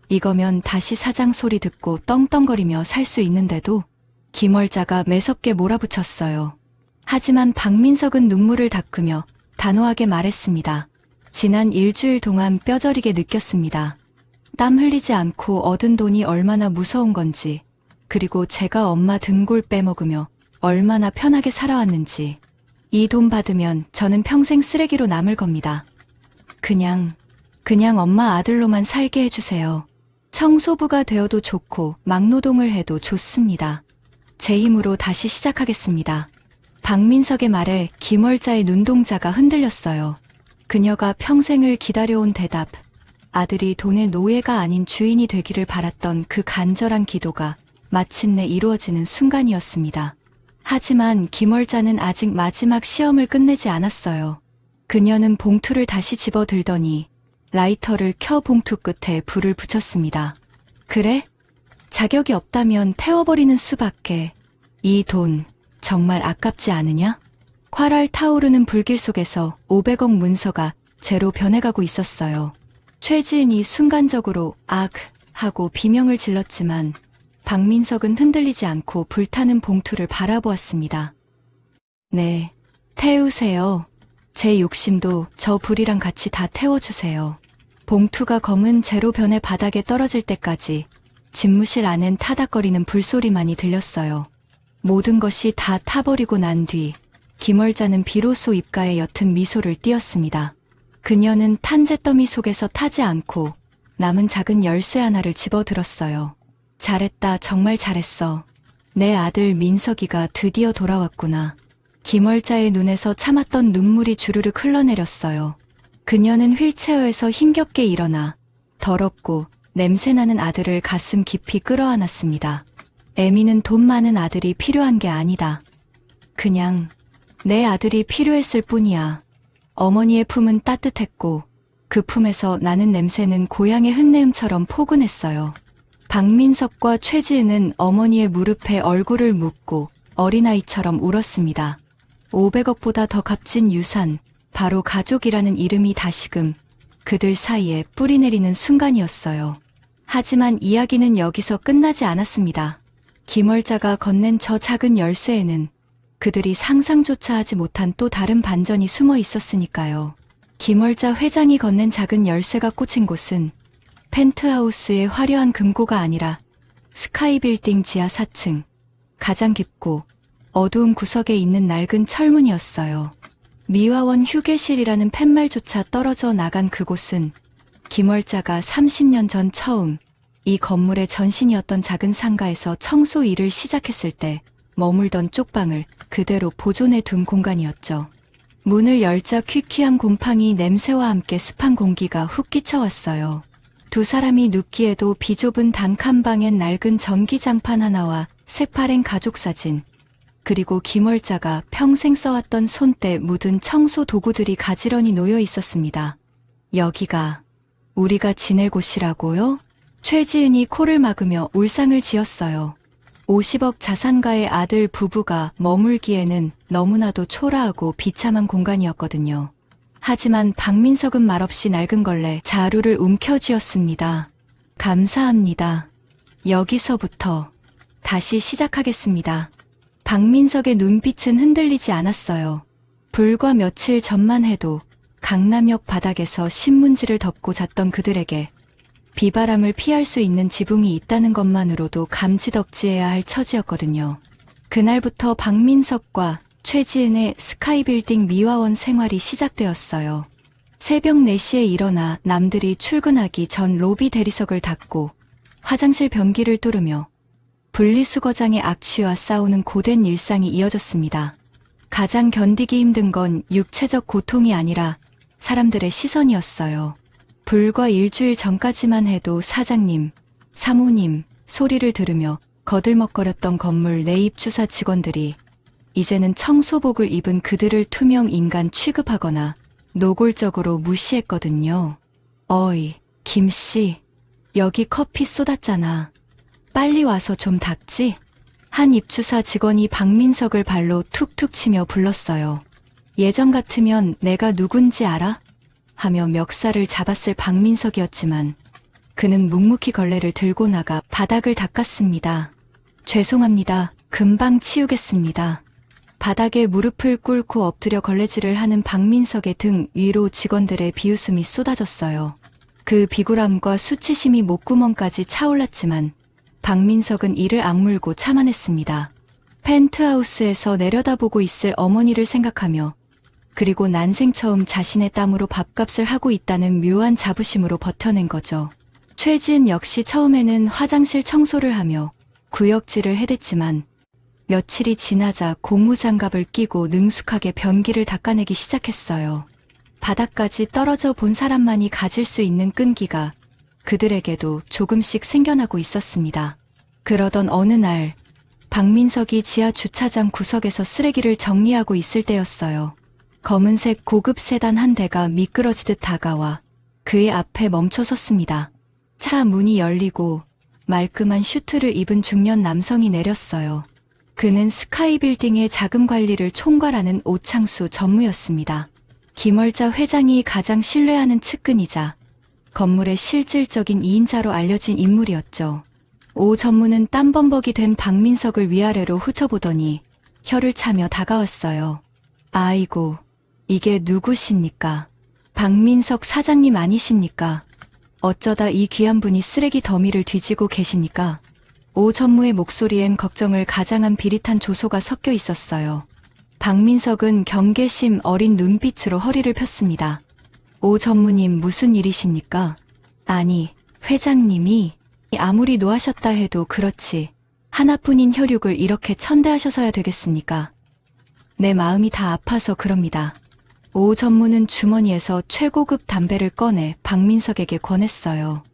이거면 다시 사장 소리 듣고 떵떵거리며 살 수 있는데도 김월자가 매섭게 몰아붙였어요. 하지만 박민석은 눈물을 닦으며 단호하게 말했습니다. 지난 일주일 동안 뼈저리게 느꼈습니다. 땀 흘리지 않고 얻은 돈이 얼마나 무서운 건지, 그리고 제가 엄마 등골 빼먹으며 얼마나 편하게 살아왔는지. 이 돈 받으면 저는 평생 쓰레기로 남을 겁니다. 그냥 엄마 아들로만 살게 해주세요. 청소부가 되어도 좋고 막노동을 해도 좋습니다. 제 힘으로 다시 시작하겠습니다. 박민석의 말에 김월자의 눈동자가 흔들렸어요. 그녀가 평생을 기다려온 대답, 아들이 돈의 노예가 아닌 주인이 되기를 바랐던 그 간절한 기도가 마침내 이루어지는 순간이었습니다. 하지만 김월자는 아직 마지막 시험을 끝내지 않았어요. 그녀는 봉투를 다시 집어들더니 라이터를 켜 봉투 끝에 불을 붙였습니다. 그래? 자격이 없다면 태워버리는 수밖에. 이 돈 정말 아깝지 않으냐? 활활 타오르는 불길 속에서 500억 문서가 재로 변해가고 있었어요. 최지은이 순간적으로 악 하고 비명을 질렀지만 박민석은 흔들리지 않고 불타는 봉투를 바라보았습니다. 네, 태우세요. 제 욕심도 저 불이랑 같이 다 태워주세요. 봉투가 검은 재로 변해 바닥에 떨어질 때까지 집무실 안엔 타닥거리는 불소리만이 들렸어요. 모든 것이 다 타버리고 난 뒤 김월자는 비로소 입가에 옅은 미소를 띄었습니다. 그녀는 탄재더미 속에서 타지 않고 남은 작은 열쇠 하나를 집어들었어요. 잘했다, 정말 잘했어. 내 아들 민석이가 드디어 돌아왔구나. 김월자의 눈에서 참았던 눈물이 주르륵 흘러내렸어요. 그녀는 휠체어에서 힘겹게 일어나 더럽고 냄새나는 아들을 가슴 깊이 끌어안았습니다. 에미는 돈 많은 아들이 필요한 게 아니다. 그냥 내 아들이 필요했을 뿐이야. 어머니의 품은 따뜻했고 그 품에서 나는 냄새는 고향의 흙내음처럼 포근했어요. 박민석과 최지은은 어머니의 무릎에 얼굴을 묻고 어린아이처럼 울었습니다. 500억보다 더 값진 유산, 바로 가족이라는 이름이 다시금 그들 사이에 뿌리내리는 순간이었어요. 하지만 이야기는 여기서 끝나지 않았습니다. 김월자가 건넨 저 작은 열쇠에는 그들이 상상조차 하지 못한 또 다른 반전이 숨어 있었으니까요. 김월자 회장이 건넨 작은 열쇠가 꽂힌 곳은 펜트하우스의 화려한 금고가 아니라 스카이빌딩 지하 4층, 가장 깊고 어두운 구석에 있는 낡은 철문이었어요. 미화원 휴게실이라는 팻말조차 떨어져 나간 그곳은 김월자가 30년 전 처음 이 건물의 전신이었던 작은 상가에서 청소 일을 시작했을 때 머물던 쪽방을 그대로 보존해 둔 공간이었죠. 문을 열자 퀴퀴한 곰팡이 냄새와 함께 습한 공기가 훅 끼쳐왔어요. 두 사람이 눕기에도 비좁은 단칸방엔 낡은 전기장판 하나와 새파랭 가족사진, 그리고 김월자가 평생 써왔던 손때 묻은 청소 도구들이 가지런히 놓여 있었습니다. 여기가 우리가 지낼 곳이라고요? 최지은이 코를 막으며 울상을 지었어요. 50억 자산가의 아들 부부가 머물기에는 너무나도 초라하고 비참한 공간이었거든요. 하지만 박민석은 말없이 낡은 걸레 자루를 움켜쥐었습니다. 감사합니다. 여기서부터 다시 시작하겠습니다. 박민석의 눈빛은 흔들리지 않았어요. 불과 며칠 전만 해도 강남역 바닥에서 신문지를 덮고 잤던 그들에게 비바람을 피할 수 있는 지붕이 있다는 것만으로도 감지덕지해야 할 처지였거든요. 그날부터 박민석과 최지은의 스카이빌딩 미화원 생활이 시작되었어요. 새벽 4시에 일어나 남들이 출근하기 전 로비 대리석을 닫고 화장실 변기를 뚫으며 분리수거장의 악취와 싸우는 고된 일상이 이어졌습니다. 가장 견디기 힘든 건 육체적 고통이 아니라 사람들의 시선이었어요. 불과 일주일 전까지만 해도 사장님, 사모님 소리를 들으며 거들먹거렸던 건물 내입주사 직원들이 이제는 청소복을 입은 그들을 투명 인간 취급하거나 노골적으로 무시했거든요. 어이, 김씨, 여기 커피 쏟았잖아. 빨리 와서 좀 닦지? 한 입주사 직원이 박민석을 발로 툭툭 치며 불렀어요. 예전 같으면 내가 누군지 알아? 하며 멱살을 잡았을 박민석이었지만 그는 묵묵히 걸레를 들고 나가 바닥을 닦았습니다. 죄송합니다. 금방 치우겠습니다. 바닥에 무릎을 꿇고 엎드려 걸레질을 하는 박민석의 등 위로 직원들의 비웃음이 쏟아졌어요. 그 비굴함과 수치심이 목구멍까지 차올랐지만 박민석은 이를 악물고 참아냈습니다. 펜트하우스에서 내려다보고 있을 어머니를 생각하며 그리고 난생 처음 자신의 땀으로 밥값을 하고 있다는 묘한 자부심으로 버텨낸 거죠. 최지은 역시 처음에는 화장실 청소를 하며 구역질을 해댔지만 며칠이 지나자 고무장갑을 끼고 능숙하게 변기를 닦아내기 시작했어요. 바닥까지 떨어져 본 사람만이 가질 수 있는 끈기가 그들에게도 조금씩 생겨나고 있었습니다. 그러던 어느 날 박민석이 지하 주차장 구석에서 쓰레기를 정리하고 있을 때였어요. 검은색 고급 세단 한 대가 미끄러지듯 다가와 그의 앞에 멈춰 섰습니다. 차 문이 열리고 말끔한 슈트를 입은 중년 남성이 내렸어요. 그는 스카이 빌딩의 자금 관리를 총괄하는 오창수 전무였습니다. 김월자 회장이 가장 신뢰하는 측근이자 건물의 실질적인 2인자로 알려진 인물이었죠. 오 전무는 땀범벅이 된 박민석을 위아래로 훑어보더니 혀를 차며 다가왔어요. 아이고, 이게 누구십니까? 박민석 사장님 아니십니까? 어쩌다 이 귀한 분이 쓰레기 더미를 뒤지고 계십니까? 오 전무의 목소리엔 걱정을 가장한 비릿한 조소가 섞여 있었어요. 박민석은 경계심 어린 눈빛으로 허리를 폈습니다. 오 전무님 무슨 일이십니까? 아니, 회장님이 아무리 노하셨다 해도 그렇지 하나뿐인 혈육을 이렇게 천대하셔서야 되겠습니까? 내 마음이 다 아파서 그럽니다. 오 전무는 주머니에서 최고급 담배를 꺼내 박민석에게 권했어요.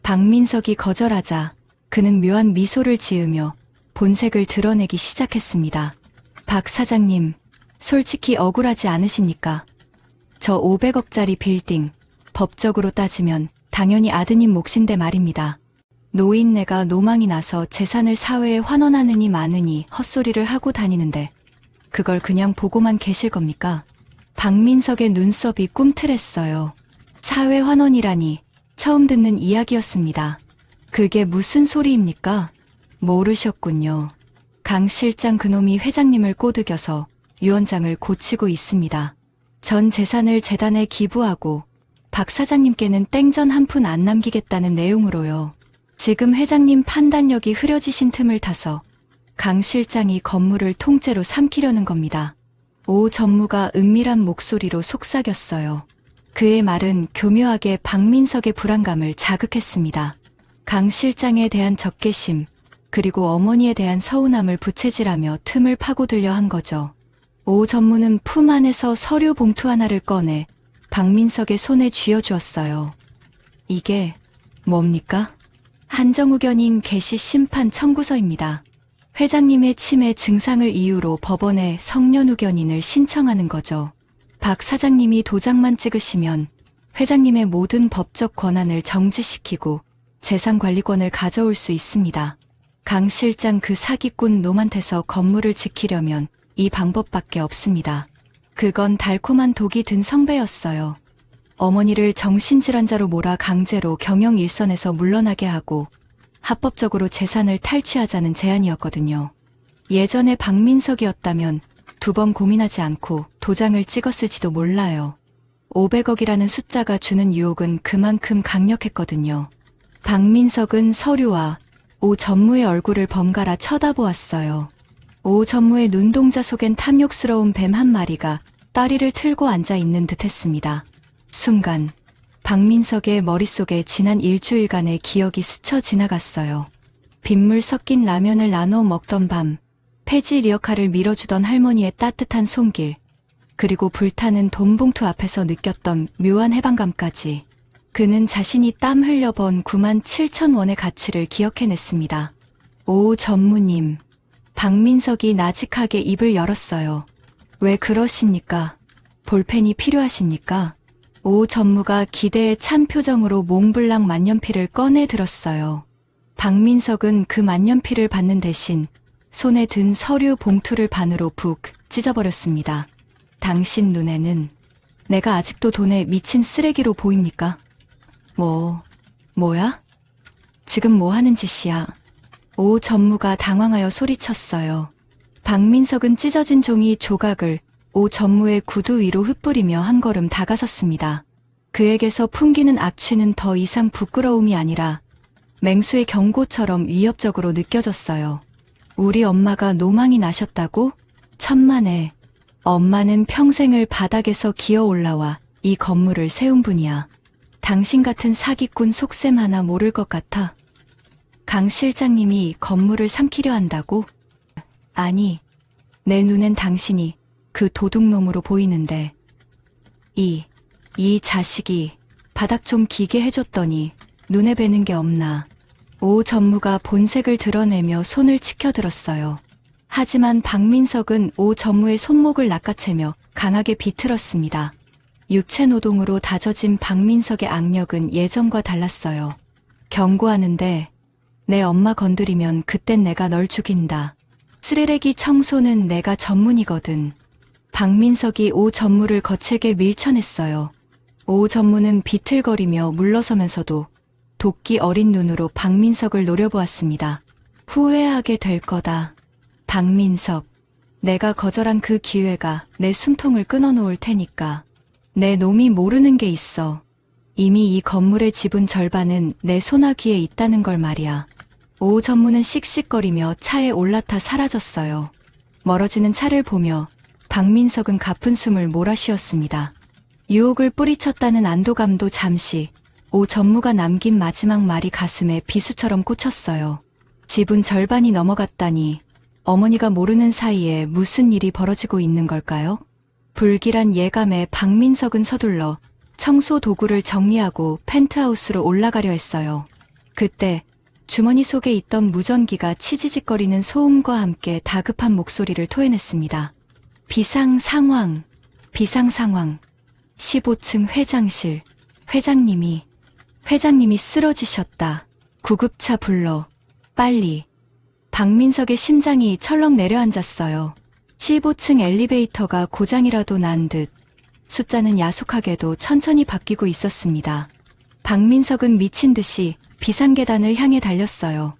박민석이 거절하자 그는 묘한 미소를 지으며 본색을 드러내기 시작했습니다. 박 사장님, 솔직히 억울하지 않으십니까? 저 500억짜리 빌딩, 법적으로 따지면 당연히 아드님 몫인데 말입니다. 노인네가 노망이 나서 재산을 사회에 환원하느니 마느니 헛소리를 하고 다니는데 그걸 그냥 보고만 계실 겁니까? 박민석의 눈썹이 꿈틀했어요. 사회 환원이라니 처음 듣는 이야기였습니다. 그게 무슨 소리입니까? 모르셨군요. 강 실장 그놈이 회장님을 꼬드겨서 유원장을 고치고 있습니다. 전 재산을 재단에 기부하고 박 사장님께는 땡전 한 푼 안 남기겠다는 내용으로요. 지금 회장님 판단력이 흐려지신 틈을 타서 강 실장이 건물을 통째로 삼키려는 겁니다. 오 전무가 은밀한 목소리로 속삭였어요. 그의 말은 교묘하게 박민석의 불안감을 자극했습니다. 강 실장에 대한 적개심, 그리고 어머니에 대한 서운함을 부채질하며 틈을 파고들려 한 거죠. 오 전무는 품 안에서 서류 봉투 하나를 꺼내 박민석의 손에 쥐어주었어요. 이게 뭡니까? 한정우견인 개시 심판 청구서입니다. 회장님의 치매 증상을 이유로 법원에 성년우견인을 신청하는 거죠. 박 사장님이 도장만 찍으시면 회장님의 모든 법적 권한을 정지시키고 재산관리권을 가져올 수 있습니다. 강 실장 그 사기꾼 놈한테서 건물을 지키려면 이 방법밖에 없습니다. 그건 달콤한 독이 든 성배였어요. 어머니를 정신질환자로 몰아 강제로 경영 일선에서 물러나게 하고 합법적으로 재산을 탈취하자는 제안이었거든요. 예전에 박민석이었다면 2번 고민하지 않고 도장을 찍었을지도 몰라요. 500억이라는 숫자가 주는 유혹은 그만큼 강력했거든요. 박민석은 서류와 오 전무의 얼굴을 번갈아 쳐다보았어요. 오 전무의 눈동자 속엔 탐욕스러운 뱀 한 마리가 다리를 틀고 앉아있는 듯했습니다. 순간 박민석의 머릿속에 지난 일주일간의 기억이 스쳐 지나갔어요. 빗물 섞인 라면을 나눠 먹던 밤, 폐지 리어카를 밀어주던 할머니의 따뜻한 손길, 그리고 불타는 돈봉투 앞에서 느꼈던 묘한 해방감까지 그는 자신이 땀 흘려 번 9만 7천 원의 가치를 기억해냈습니다. 오 전무님, 박민석이 나직하게 입을 열었어요. 왜 그러십니까? 볼펜이 필요하십니까? 오 전무가 기대에 찬 표정으로 몽블랑 만년필을 꺼내 들었어요. 박민석은 그 만년필을 받는 대신 손에 든 서류 봉투를 반으로 푹 찢어버렸습니다. 당신 눈에는 내가 아직도 돈에 미친 쓰레기로 보입니까? 뭐야? 지금 뭐 하는 짓이야? 오 전무가 당황하여 소리쳤어요. 박민석은 찢어진 종이 조각을 오 전무의 구두 위로 흩뿌리며 한 걸음 다가섰습니다. 그에게서 풍기는 악취는 더 이상 부끄러움이 아니라 맹수의 경고처럼 위협적으로 느껴졌어요. 우리 엄마가 노망이 나셨다고? 천만에. 엄마는 평생을 바닥에서 기어 올라와 이 건물을 세운 분이야. 당신 같은 사기꾼 속셈 하나 모를 것 같아. 강 실장님이 건물을 삼키려 한다고? 아니, 내 눈엔 당신이 그 도둑놈으로 보이는데. 이 자식이 바닥 좀 기게 해줬더니 눈에 뵈는 게 없나. 오 전무가 본색을 드러내며 손을 치켜들었어요. 하지만 박민석은 오 전무의 손목을 낚아채며 강하게 비틀었습니다. 육체노동으로 다져진 박민석의 악력은 예전과 달랐어요. 경고하는데 내 엄마 건드리면 그땐 내가 널 죽인다. 쓰레기 청소는 내가 전문이거든. 박민석이 오 전무를 거칠게 밀쳐냈어요. 오 전무는 비틀거리며 물러서면서도 도끼 어린 눈으로 박민석을 노려보았습니다. 후회하게 될 거다. 박민석, 내가 거절한 그 기회가 내 숨통을 끊어놓을 테니까. 내 놈이 모르는 게 있어. 이미 이 건물의 지분 절반은 내 소나기에 있다는 걸 말이야. 오 전무는 씩씩거리며 차에 올라타 사라졌어요. 멀어지는 차를 보며 박민석은 가쁜 숨을 몰아쉬었습니다. 유혹을 뿌리쳤다는 안도감도 잠시, 오 전무가 남긴 마지막 말이 가슴에 비수처럼 꽂혔어요. 지분 절반이 넘어갔다니 어머니가 모르는 사이에 무슨 일이 벌어지고 있는 걸까요? 불길한 예감에 박민석은 서둘러 청소 도구를 정리하고 펜트하우스로 올라가려 했어요. 그때 주머니 속에 있던 무전기가 치지직거리는 소음과 함께 다급한 목소리를 토해냈습니다. 비상 상황. 15층 회장실. 회장님이 쓰러지셨다. 구급차 불러. 빨리. 박민석의 심장이 철렁 내려앉았어요. 15층 엘리베이터가 고장이라도 난 듯 숫자는 야속하게도 천천히 바뀌고 있었습니다. 박민석은 미친 듯이 비상계단을 향해 달렸어요.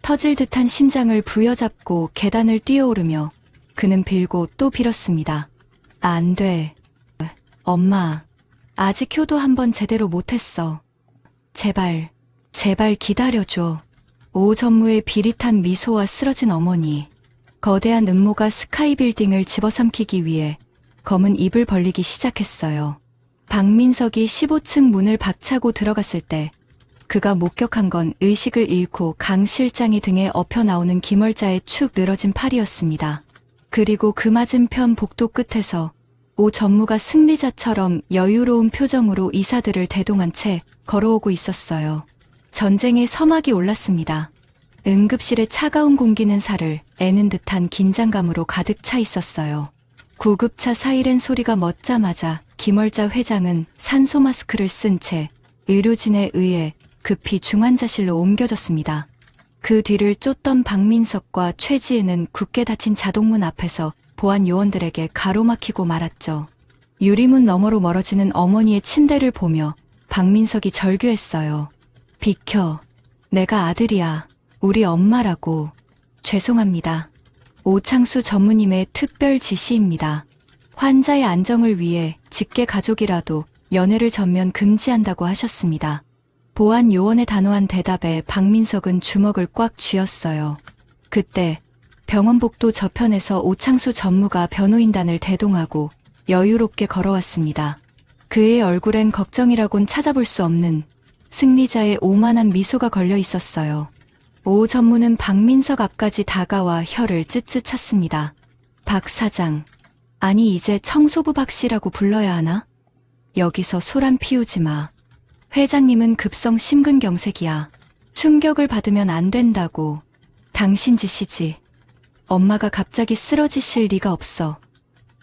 터질 듯한 심장을 부여잡고 계단을 뛰어오르며 그는 빌고 또 빌었습니다. 안 돼. 엄마, 아직 효도 한번 제대로 못했어. 제발 기다려줘. 오 전무의 비릿한 미소와 쓰러진 어머니. 거대한 음모가 스카이 빌딩을 집어삼키기 위해 검은 입을 벌리기 시작했어요. 박민석이 15층 문을 박차고 들어갔을 때 그가 목격한 건 의식을 잃고 강 실장이 등에 엎여 나오는 김월자의 축 늘어진 팔이었습니다. 그리고 그 맞은편 복도 끝에서 오 전무가 승리자처럼 여유로운 표정으로 이사들을 대동한 채 걸어오고 있었어요. 전쟁의 서막이 올랐습니다. 응급실의 차가운 공기는 살을 애는 듯한 긴장감으로 가득 차 있었어요. 구급차 사이렌 소리가 멎자마자 김월자 회장은 산소 마스크를 쓴 채 의료진에 의해 급히 중환자실로 옮겨졌습니다. 그 뒤를 쫓던 박민석과 최지혜는 굳게 닫힌 자동문 앞에서 보안 요원들에게 가로막히고 말았죠. 유리문 너머로 멀어지는 어머니의 침대를 보며 박민석이 절규했어요. 비켜. 내가 아들이야. 우리 엄마라고. 죄송합니다. 오창수 전무님의 특별 지시입니다. 환자의 안정을 위해 직계 가족이라도 연애를 전면 금지한다고 하셨습니다. 보안 요원의 단호한 대답에 박민석은 주먹을 꽉 쥐었어요. 그때 병원 복도 저편에서 오창수 전무가 변호인단을 대동하고 여유롭게 걸어왔습니다. 그의 얼굴엔 걱정이라곤 찾아볼 수 없는 승리자의 오만한 미소가 걸려 있었어요. 오 전무는 박민석 앞까지 다가와 혀를 찢찢 찼습니다. 박 사장, 아니 이제 청소부 박 씨라고 불러야 하나? 여기서 소란 피우지 마. 회장님은 급성 심근경색이야. 충격을 받으면 안 된다고. 당신 짓이지. 엄마가 갑자기 쓰러지실 리가 없어.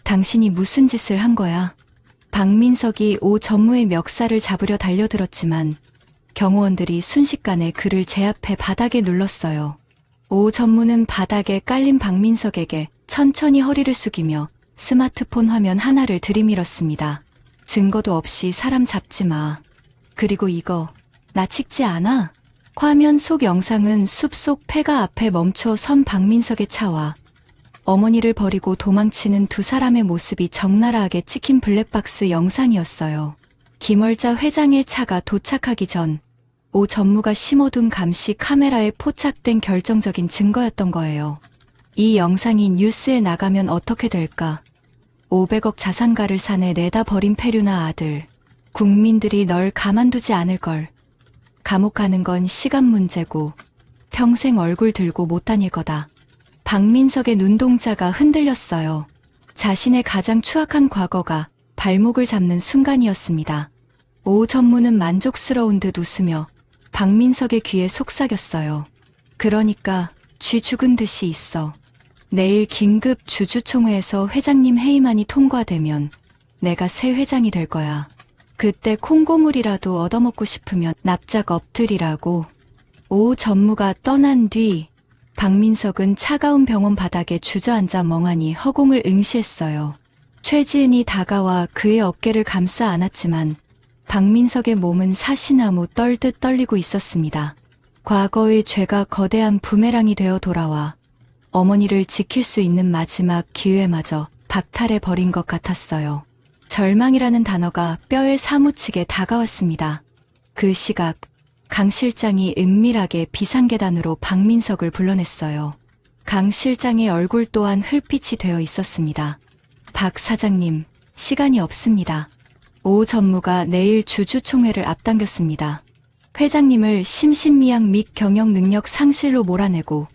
당신이 무슨 짓을 한 거야? 박민석이 오 전무의 멱살을 잡으려 달려들었지만 경호원들이 순식간에 그를 제압해 바닥에 눌렀어요. 오 전무는 바닥에 깔린 박민석에게 천천히 허리를 숙이며 스마트폰 화면 하나를 들이밀었습니다. 증거도 없이 사람 잡지 마. 그리고 이거 나 찍지 않아? 화면 속 영상은 숲속 폐가 앞에 멈춰 선 박민석의 차와 어머니를 버리고 도망치는 두 사람의 모습이 적나라하게 찍힌 블랙박스 영상이었어요. 김월자 회장의 차가 도착하기 전 오 전무가 심어둔 감시 카메라에 포착된 결정적인 증거였던 거예요. 이 영상이 뉴스에 나가면 어떻게 될까? 500억 자산가를 산에 내다 버린 페류나 아들. 국민들이 널 가만두지 않을 걸. 감옥 가는 건 시간 문제고 평생 얼굴 들고 못 다닐 거다. 박민석의 눈동자가 흔들렸어요. 자신의 가장 추악한 과거가 발목을 잡는 순간이었습니다. 오 전무는 만족스러운 듯 웃으며 박민석의 귀에 속삭였어요. 그러니까 쥐 죽은 듯이 있어. 내일 긴급 주주총회에서 회장님 회의만이 통과되면 내가 새 회장이 될 거야. 그때 콩고물이라도 얻어먹고 싶으면 납작 엎드리라고. 오 전무가 떠난 뒤 박민석은 차가운 병원 바닥에 주저앉아 멍하니 허공을 응시했어요. 최지은이 다가와 그의 어깨를 감싸 안았지만 박민석의 몸은 사시나무 떨듯 떨리고 있었습니다. 과거의 죄가 거대한 부메랑이 되어 돌아와 어머니를 지킬 수 있는 마지막 기회마저 박탈해 버린 것 같았어요. 절망이라는 단어가 뼈에 사무치게 다가왔습니다. 그 시각 강 실장이 은밀하게 비상계단으로 박민석을 불러냈어요. 강 실장의 얼굴 또한 흙빛이 되어 있었습니다. 박 사장님, 시간이 없습니다. 오 전무가 내일 주주총회를 앞당겼습니다. 회장님을 심신미약 및 경영 능력 상실로 몰아내고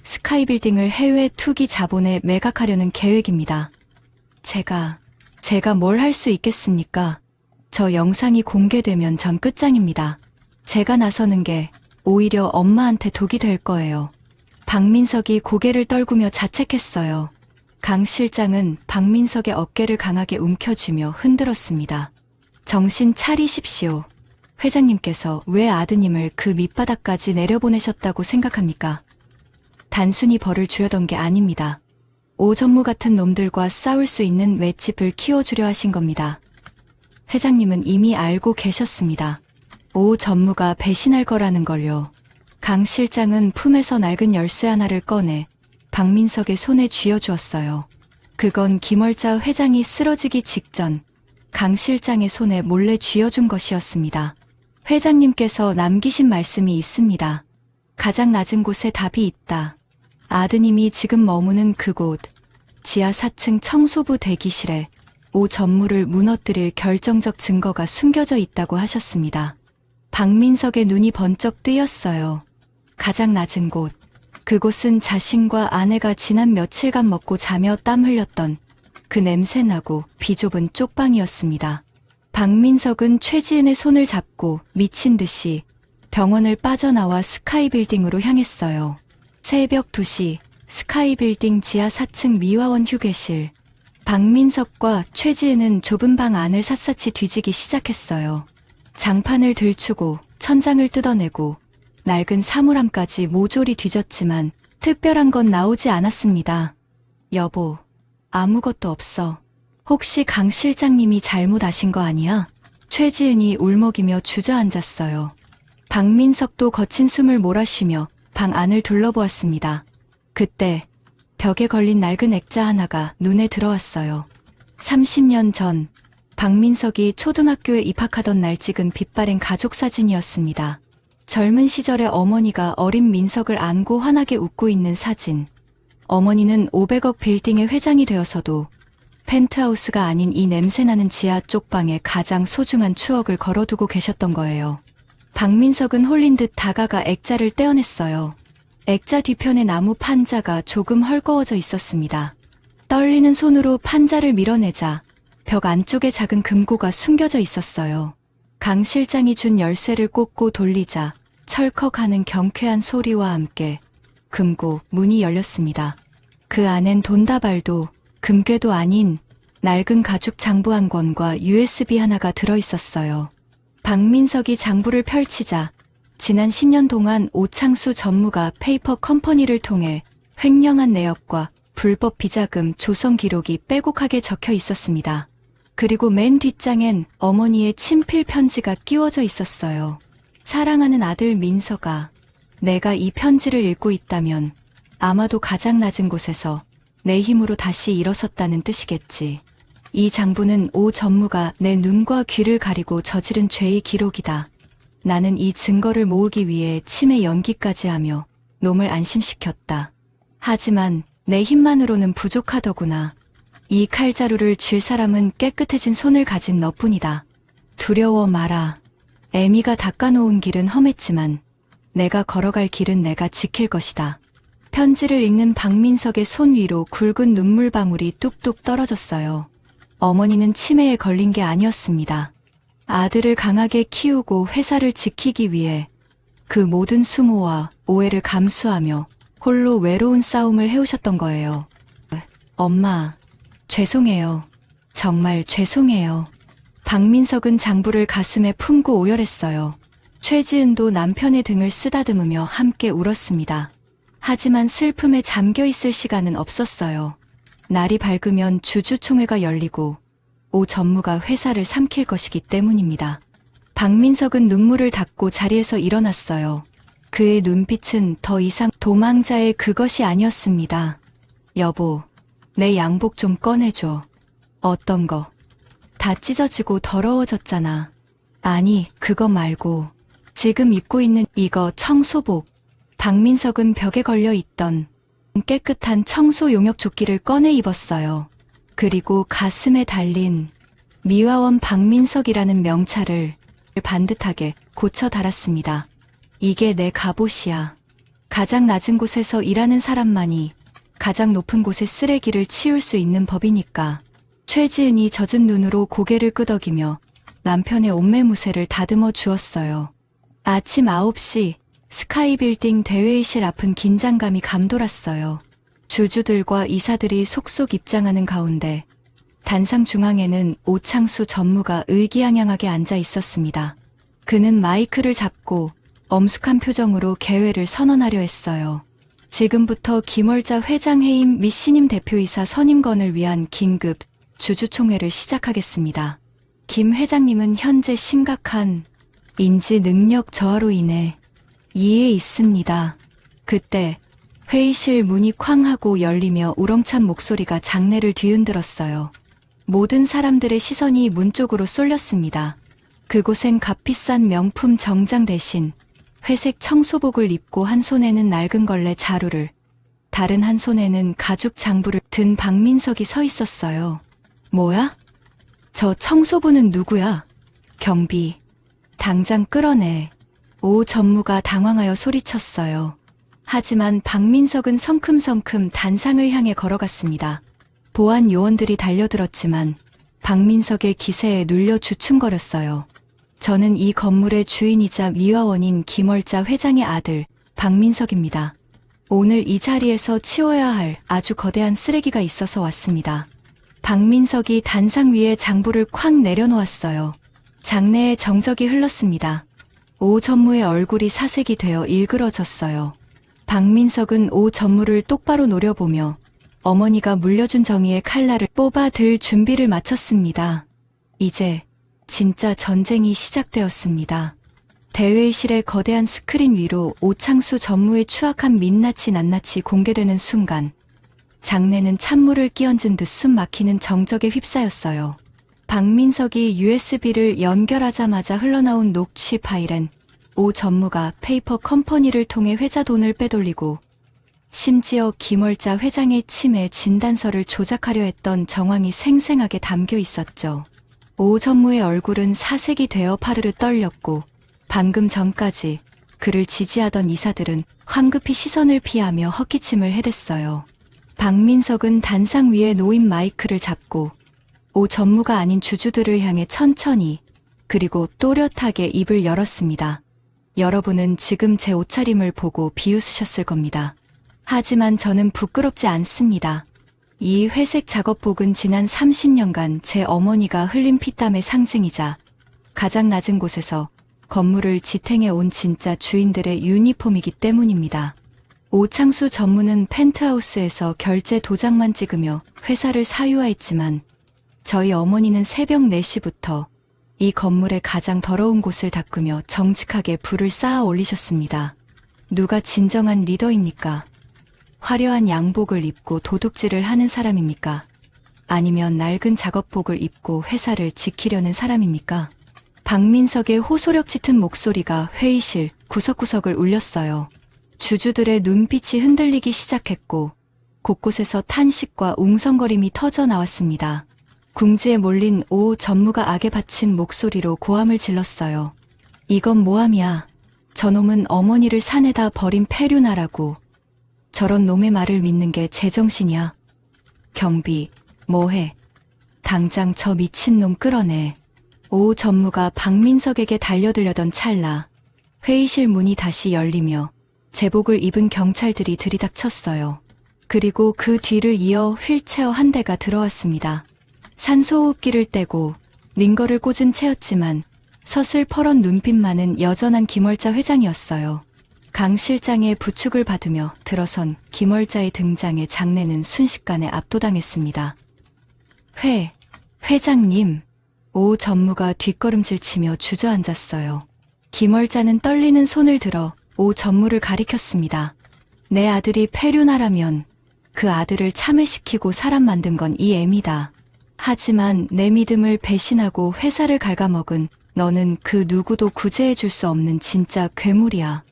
스카이빌딩을 해외 투기 자본에 매각하려는 계획입니다. 제가 뭘 할 수 있겠습니까? 저 영상이 공개되면 전 끝장입니다. 제가 나서는 게 오히려 엄마한테 독이 될 거예요. 박민석이 고개를 떨구며 자책했어요. 강 실장은 박민석의 어깨를 강하게 움켜쥐며 흔들었습니다. 정신 차리십시오. 회장님께서 왜 아드님을 그 밑바닥까지 내려보내셨다고 생각합니까? 단순히 벌을 주려던 게 아닙니다. 오 전무 같은 놈들과 싸울 수 있는 맷집을 키워주려 하신 겁니다. 회장님은 이미 알고 계셨습니다. 오 전무가 배신할 거라는 걸요. 강 실장은 품에서 낡은 열쇠 하나를 꺼내 박민석의 손에 쥐어주었어요. 그건 김월자 회장이 쓰러지기 직전 강 실장의 손에 몰래 쥐어준 것이었습니다. 회장님께서 남기신 말씀이 있습니다. 가장 낮은 곳에 답이 있다. 아드님이 지금 머무는 그곳, 지하 4층 청소부 대기실에 오 전무를 무너뜨릴 결정적 증거가 숨겨져 있다고 하셨습니다. 박민석의 눈이 번쩍 뜨였어요. 가장 낮은 곳, 그곳은 자신과 아내가 지난 며칠간 먹고 자며 땀 흘렸던 그 냄새나고 비좁은 쪽방이었습니다. 박민석은 최지은의 손을 잡고 미친 듯이 병원을 빠져나와 스카이빌딩으로 향했어요. 새벽 2시 스카이빌딩 지하 4층 미화원 휴게실. 박민석과 최지은은 좁은 방 안을 샅샅이 뒤지기 시작했어요. 장판을 들추고 천장을 뜯어내고 낡은 사물함까지 모조리 뒤졌지만 특별한 건 나오지 않았습니다. 여보, 아무것도 없어. 혹시 강 실장님이 잘못 아신 거 아니야? 최지은이 울먹이며 주저앉았어요. 박민석도 거친 숨을 몰아쉬며 방 안을 둘러보았습니다. 그때 벽에 걸린 낡은 액자 하나가 눈에 들어왔어요. 30년 전 박민석이 초등학교에 입학하던 날 찍은 빛바랜 가족 사진이었습니다. 젊은 시절에 어머니가 어린 민석을 안고 환하게 웃고 있는 사진. 어머니는 500억 빌딩의 회장이 되어서도 펜트하우스가 아닌 이 냄새나는 지하 쪽방에 가장 소중한 추억을 걸어두고 계셨던 거예요. 박민석은 홀린 듯 다가가 액자를 떼어냈어요. 액자 뒤편에 나무 판자가 조금 헐거워져 있었습니다. 떨리는 손으로 판자를 밀어내자 벽 안쪽에 작은 금고가 숨겨져 있었어요. 강 실장이 준 열쇠를 꽂고 돌리자 철컥하는 경쾌한 소리와 함께 금고 문이 열렸습니다. 그 안엔 돈다발도 금괴도 아닌 낡은 가죽 장부 한 권과 USB 하나가 들어있었어요. 박민석이 장부를 펼치자 지난 10년 동안 오창수 전무가 페이퍼 컴퍼니를 통해 횡령한 내역과 불법 비자금 조성 기록이 빼곡하게 적혀 있었습니다. 그리고 맨 뒷장엔 어머니의 친필 편지가 끼워져 있었어요. 사랑하는 아들 민석아, 내가 이 편지를 읽고 있다면 아마도 가장 낮은 곳에서 내 힘으로 다시 일어섰다는 뜻이겠지. 이 장부는 오 전무가 내 눈과 귀를 가리고 저지른 죄의 기록이다. 나는 이 증거를 모으기 위해 치매 연기까지 하며 놈을 안심시켰다. 하지만 내 힘만으로는 부족하더구나. 이 칼자루를 쥘 사람은 깨끗해진 손을 가진 너뿐이다. 두려워 마라. 애미가 닦아놓은 길은 험했지만 내가 걸어갈 길은 내가 지킬 것이다. 편지를 읽는 박민석의 손 위로 굵은 눈물방울이 뚝뚝 떨어졌어요. 어머니는 치매에 걸린 게 아니었습니다. 아들을 강하게 키우고 회사를 지키기 위해 그 모든 수모와 오해를 감수하며 홀로 외로운 싸움을 해오셨던 거예요. 엄마, 죄송해요. 정말 죄송해요. 박민석은 장부를 가슴에 품고 오열했어요. 최지은도 남편의 등을 쓰다듬으며 함께 울었습니다. 하지만 슬픔에 잠겨 있을 시간은 없었어요. 날이 밝으면 주주총회가 열리고 오 전무가 회사를 삼킬 것이기 때문입니다. 박민석은 눈물을 닦고 자리에서 일어났어요. 그의 눈빛은 더 이상 도망자의 그것이 아니었습니다. 여보, 내 양복 좀 꺼내줘. 어떤 거? 다 찢어지고 더러워졌잖아. 아니, 그거 말고 지금 입고 있는 이거 청소복. 박민석은 벽에 걸려 있던 깨끗한 청소 용역 조끼를 꺼내 입었어요. 그리고 가슴에 달린 미화원 박민석이라는 명찰을 반듯하게 고쳐 달았습니다. 이게 내 갑옷이야. 가장 낮은 곳에서 일하는 사람만이 가장 높은 곳의 쓰레기를 치울 수 있는 법이니까. 최지은이 젖은 눈으로 고개를 끄덕이며 남편의 옷매무새를 다듬어 주었어요. 아침 9시 스카이빌딩 대회의실 앞은 긴장감이 감돌았어요. 주주들과 이사들이 속속 입장하는 가운데 단상 중앙에는 오창수 전무가 의기양양하게 앉아 있었습니다. 그는 마이크를 잡고 엄숙한 표정으로 개회를 선언하려 했어요. 지금부터 김월자 회장 해임 및 신임 대표이사 선임건을 위한 긴급 주주총회를 시작하겠습니다. 김 회장님은 현재 심각한 인지 능력 저하로 인해 이에 있습니다. 그때 회의실 문이 쾅 하고 열리며 우렁찬 목소리가 장내를 뒤흔들었어요. 모든 사람들의 시선이 문 쪽으로 쏠렸습니다. 그곳엔 값비싼 명품 정장 대신 회색 청소복을 입고 한 손에는 낡은 걸레 자루를, 다른 한 손에는 가죽 장부를 든 박민석이 서 있었어요. 뭐야? 저 청소부는 누구야? 경비, 당장 끌어내. 오 전무가 당황하여 소리쳤어요. 하지만 박민석은 성큼성큼 단상을 향해 걸어갔습니다. 보안 요원들이 달려들었지만 박민석의 기세에 눌려 주춤거렸어요. 저는 이 건물의 주인이자 미화원인 김월자 회장의 아들 박민석입니다. 오늘 이 자리에서 치워야 할 아주 거대한 쓰레기가 있어서 왔습니다. 박민석이 단상 위에 장부를 쾅 내려놓았어요. 장내에 정적이 흘렀습니다. 오 전무의 얼굴이 사색이 되어 일그러졌어요. 박민석은 오 전무를 똑바로 노려보며 어머니가 물려준 정의의 칼날을 뽑아 들 준비를 마쳤습니다. 이제 진짜 전쟁이 시작되었습니다. 대회의실의 거대한 스크린 위로 오창수 전무의 추악한 민낯이 낱낱이 공개되는 순간 장내는 찬물을 끼얹은 듯 숨 막히는 정적에 휩싸였어요. 박민석이 USB를 연결하자마자 흘러나온 녹취 파일엔 오 전무가 페이퍼 컴퍼니를 통해 회사 돈을 빼돌리고 심지어 김월자 회장의 치매 진단서를 조작하려 했던 정황이 생생하게 담겨 있었죠. 오 전무의 얼굴은 사색이 되어 파르르 떨렸고 방금 전까지 그를 지지하던 이사들은 황급히 시선을 피하며 헛기침을 해댔어요. 박민석은 단상 위에 놓인 마이크를 잡고 오 전무가 아닌 주주들을 향해 천천히 그리고 또렷하게 입을 열었습니다. 여러분은 지금 제 옷차림을 보고 비웃으셨을 겁니다. 하지만 저는 부끄럽지 않습니다. 이 회색 작업복은 지난 30년간 제 어머니가 흘린 피땀의 상징이자 가장 낮은 곳에서 건물을 지탱해 온 진짜 주인들의 유니폼이기 때문입니다. 오창수 전무는 펜트하우스에서 결제 도장만 찍으며 회사를 사유화했지만 저희 어머니는 새벽 4시부터 이 건물의 가장 더러운 곳을 닦으며 정직하게 불을 쌓아 올리셨습니다. 누가 진정한 리더입니까? 화려한 양복을 입고 도둑질을 하는 사람입니까? 아니면 낡은 작업복을 입고 회사를 지키려는 사람입니까? 박민석의 호소력 짙은 목소리가 회의실 구석구석을 울렸어요. 주주들의 눈빛이 흔들리기 시작했고 곳곳에서 탄식과 웅성거림이 터져 나왔습니다. 궁지에 몰린 오 전무가 악에 받친 목소리로 고함을 질렀어요. 이건 모함이야. 저놈은 어머니를 산에다 버린 폐륜하라고. 저런 놈의 말을 믿는 게 제정신이야. 경비, 뭐해? 당장 저 미친놈 끌어내. 오 전무가 박민석에게 달려들려던 찰나 회의실 문이 다시 열리며 제복을 입은 경찰들이 들이닥쳤어요. 그리고 그 뒤를 이어 휠체어 한 대가 들어왔습니다. 산소호흡기를 떼고 링거를 꽂은 채였지만 서슬퍼런 눈빛만은 여전한 김월자 회장이었어요. 강 실장의 부축을 받으며 들어선 김월자의 등장에 장내는 순식간에 압도당했습니다. 회장님. 오 전무가 뒷걸음질 치며 주저앉았어요. 김월자는 떨리는 손을 들어 오 전무를 가리켰습니다. 내 아들이 폐륜하라면 그 아들을 참회시키고 사람 만든 건 이 애미다. 하지만 내 믿음을 배신하고 회사를 갉아먹은 너는 그 누구도 구제해 줄 수 없는 진짜 괴물이야.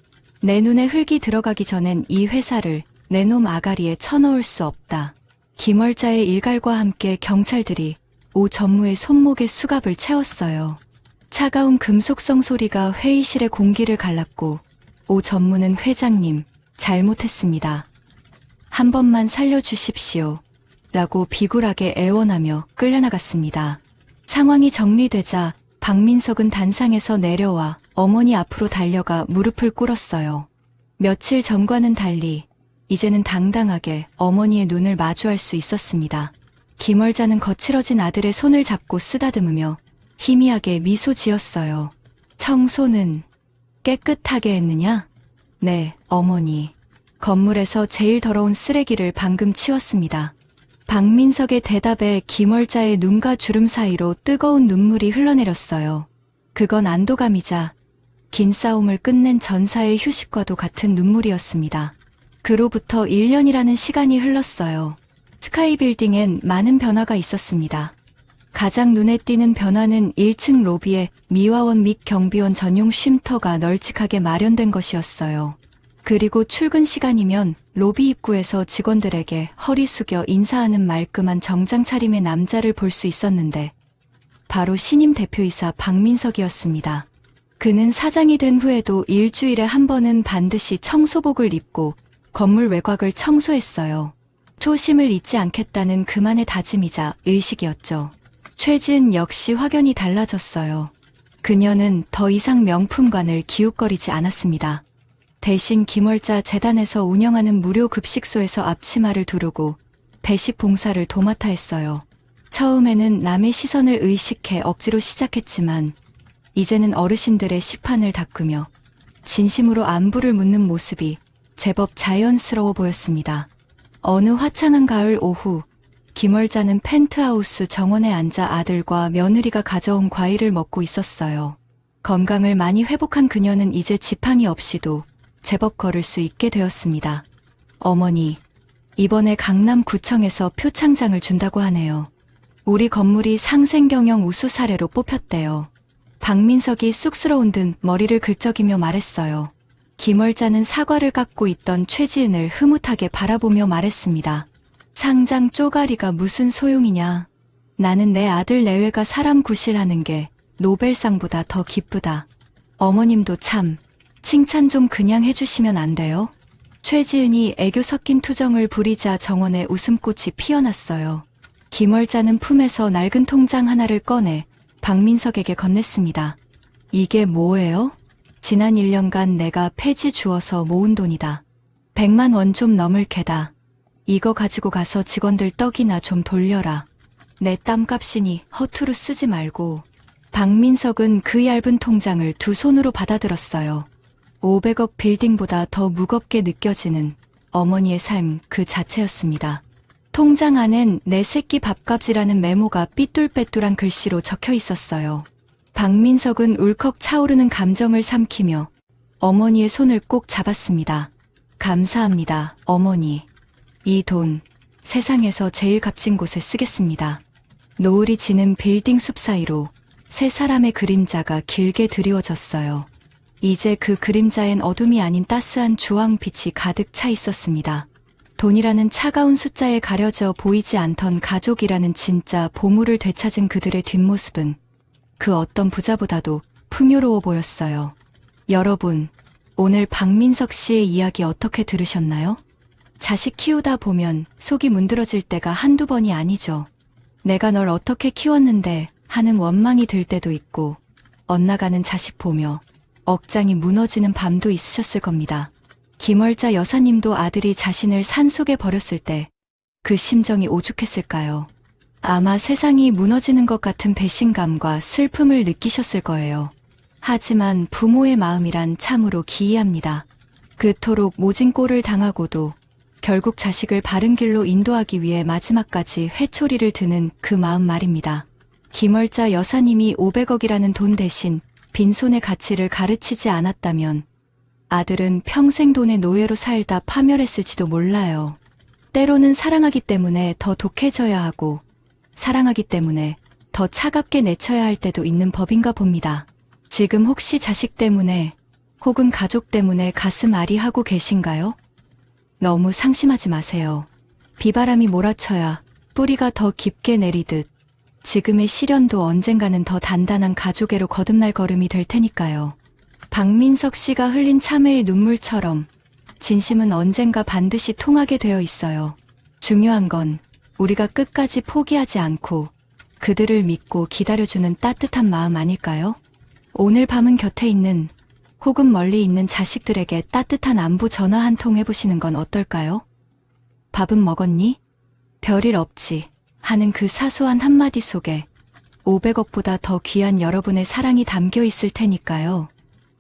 내 눈에 흙이 들어가기 전엔 이 회사를 내 놈 아가리에 쳐넣을 수 없다. 김월자의 일갈과 함께 경찰들이 오 전무의 손목에 수갑을 채웠어요. 차가운 금속성 소리가 회의실의 공기를 갈랐고 오 전무는 회장님, 잘못했습니다. 한 번만 살려주십시오. 라고 비굴하게 애원하며 끌려나갔습니다. 상황이 정리되자 박민석은 단상에서 내려와 어머니 앞으로 달려가 무릎을 꿇었어요. 며칠 전과는 달리 이제는 당당하게 어머니의 눈을 마주할 수 있었습니다. 김월자는 거칠어진 아들의 손을 잡고 쓰다듬으며 희미하게 미소 지었어요. 청소는 깨끗하게 했느냐? 네, 어머니. 건물에서 제일 더러운 쓰레기를 방금 치웠습니다. 박민석의 대답에 김월자의 눈과 주름 사이로 뜨거운 눈물이 흘러내렸어요. 그건 안도감이자 긴 싸움을 끝낸 전사의 휴식과도 같은 눈물이었습니다. 그로부터 1년이라는 시간이 흘렀어요. 스카이 빌딩엔 많은 변화가 있었습니다. 가장 눈에 띄는 변화는 1층 로비에 미화원 및 경비원 전용 쉼터가 널찍하게 마련된 것이었어요. 그리고 출근 시간이면 로비 입구에서 직원들에게 허리 숙여 인사하는 말끔한 정장 차림의 남자를 볼 수 있었는데 바로 신임 대표이사 박민석이었습니다. 그는 사장이 된 후에도 일주일에 한 번은 반드시 청소복을 입고 건물 외곽을 청소했어요. 초심을 잊지 않겠다는 그만의 다짐이자 의식이었죠. 최지은 역시 확연히 달라졌어요. 그녀는 더 이상 명품관을 기웃거리지 않았습니다. 대신 김월자 재단에서 운영하는 무료 급식소에서 앞치마를 두르고 배식 봉사를 도맡아 했어요. 처음에는 남의 시선을 의식해 억지로 시작했지만 이제는 어르신들의 시판을 닦으며 진심으로 안부를 묻는 모습이 제법 자연스러워 보였습니다. 어느 화창한 가을 오후 김월자는 펜트하우스 정원에 앉아 아들과 며느리가 가져온 과일을 먹고 있었어요. 건강을 많이 회복한 그녀는 이제 지팡이 없이도 제법 걸을 수 있게 되었습니다. 어머니, 이번에 강남구청에서 표창장을 준다고 하네요. 우리 건물이 상생경영 우수 사례로 뽑혔대요. 박민석이 쑥스러운 듯 머리를 긁적이며 말했어요. 김월자는 사과를 깎고 있던 최지은을 흐뭇하게 바라보며 말했습니다. 상장 쪼가리가 무슨 소용이냐. 나는 내 아들 내외가 사람 구실하는 게 노벨상보다 더 기쁘다. 어머님도 참 칭찬 좀 그냥 해주시면 안 돼요? 최지은이 애교 섞인 투정을 부리자 정원에 웃음꽃이 피어났어요. 김월자는 품에서 낡은 통장 하나를 꺼내 박민석에게 건넸습니다. 이게 뭐예요? 지난 1년간 내가 폐지 주어서 모은 돈이다. 100만 원 좀 넘을 게다. 이거 가지고 가서 직원들 떡이나 좀 돌려라. 내 땀값이니 허투루 쓰지 말고. 박민석은 그 얇은 통장을 두 손으로 받아들었어요. 500억 빌딩보다 더 무겁게 느껴지는 어머니의 삶 그 자체였습니다. 통장 안엔 내 새끼 밥값이라는 메모가 삐뚤빼뚤한 글씨로 적혀 있었어요. 박민석은 울컥 차오르는 감정을 삼키며 어머니의 손을 꼭 잡았습니다. 감사합니다, 어머니. 이 돈 세상에서 제일 값진 곳에 쓰겠습니다. 노을이 지는 빌딩 숲 사이로 세 사람의 그림자가 길게 드리워졌어요. 이제 그 그림자엔 어둠이 아닌 따스한 주황빛이 가득 차 있었습니다. 돈이라는 차가운 숫자에 가려져 보이지 않던 가족이라는 진짜 보물을 되찾은 그들의 뒷모습은 그 어떤 부자보다도 풍요로워 보였어요. 여러분, 오늘 박민석 씨의 이야기 어떻게 들으셨나요? 자식 키우다 보면 속이 문드러질 때가 한두 번이 아니죠. 내가 널 어떻게 키웠는데 하는 원망이 들 때도 있고, 엇나가는 자식 보며 억장이 무너지는 밤도 있으셨을 겁니다. 김월자 여사님도 아들이 자신을 산속에 버렸을 때 그 심정이 오죽했을까요? 아마 세상이 무너지는 것 같은 배신감과 슬픔을 느끼셨을 거예요. 하지만 부모의 마음이란 참으로 기이합니다. 그토록 모진 꼴을 당하고도 결국 자식을 바른 길로 인도하기 위해 마지막까지 회초리를 드는 그 마음 말입니다. 김월자 여사님이 500억이라는 돈 대신 빈손의 가치를 가르치지 않았다면 아들은 평생 돈의 노예로 살다 파멸했을지도 몰라요. 때로는 사랑하기 때문에 더 독해져야 하고 사랑하기 때문에 더 차갑게 내쳐야 할 때도 있는 법인가 봅니다. 지금 혹시 자식 때문에 혹은 가족 때문에 가슴 아리하고 계신가요? 너무 상심하지 마세요. 비바람이 몰아쳐야 뿌리가 더 깊게 내리듯 지금의 시련도 언젠가는 더 단단한 가족애로 거듭날 걸음이 될 테니까요. 박민석 씨가 흘린 참회의 눈물처럼 진심은 언젠가 반드시 통하게 되어 있어요. 중요한 건 우리가 끝까지 포기하지 않고 그들을 믿고 기다려주는 따뜻한 마음 아닐까요? 오늘 밤은 곁에 있는 혹은 멀리 있는 자식들에게 따뜻한 안부 전화 한 통 해보시는 건 어떨까요? 밥은 먹었니? 별일 없지 하는 그 사소한 한마디 속에 500억보다 더 귀한 여러분의 사랑이 담겨 있을 테니까요.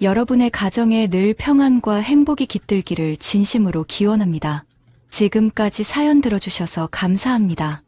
여러분의 가정에 늘 평안과 행복이 깃들기를 진심으로 기원합니다. 지금까지 사연 들어주셔서 감사합니다.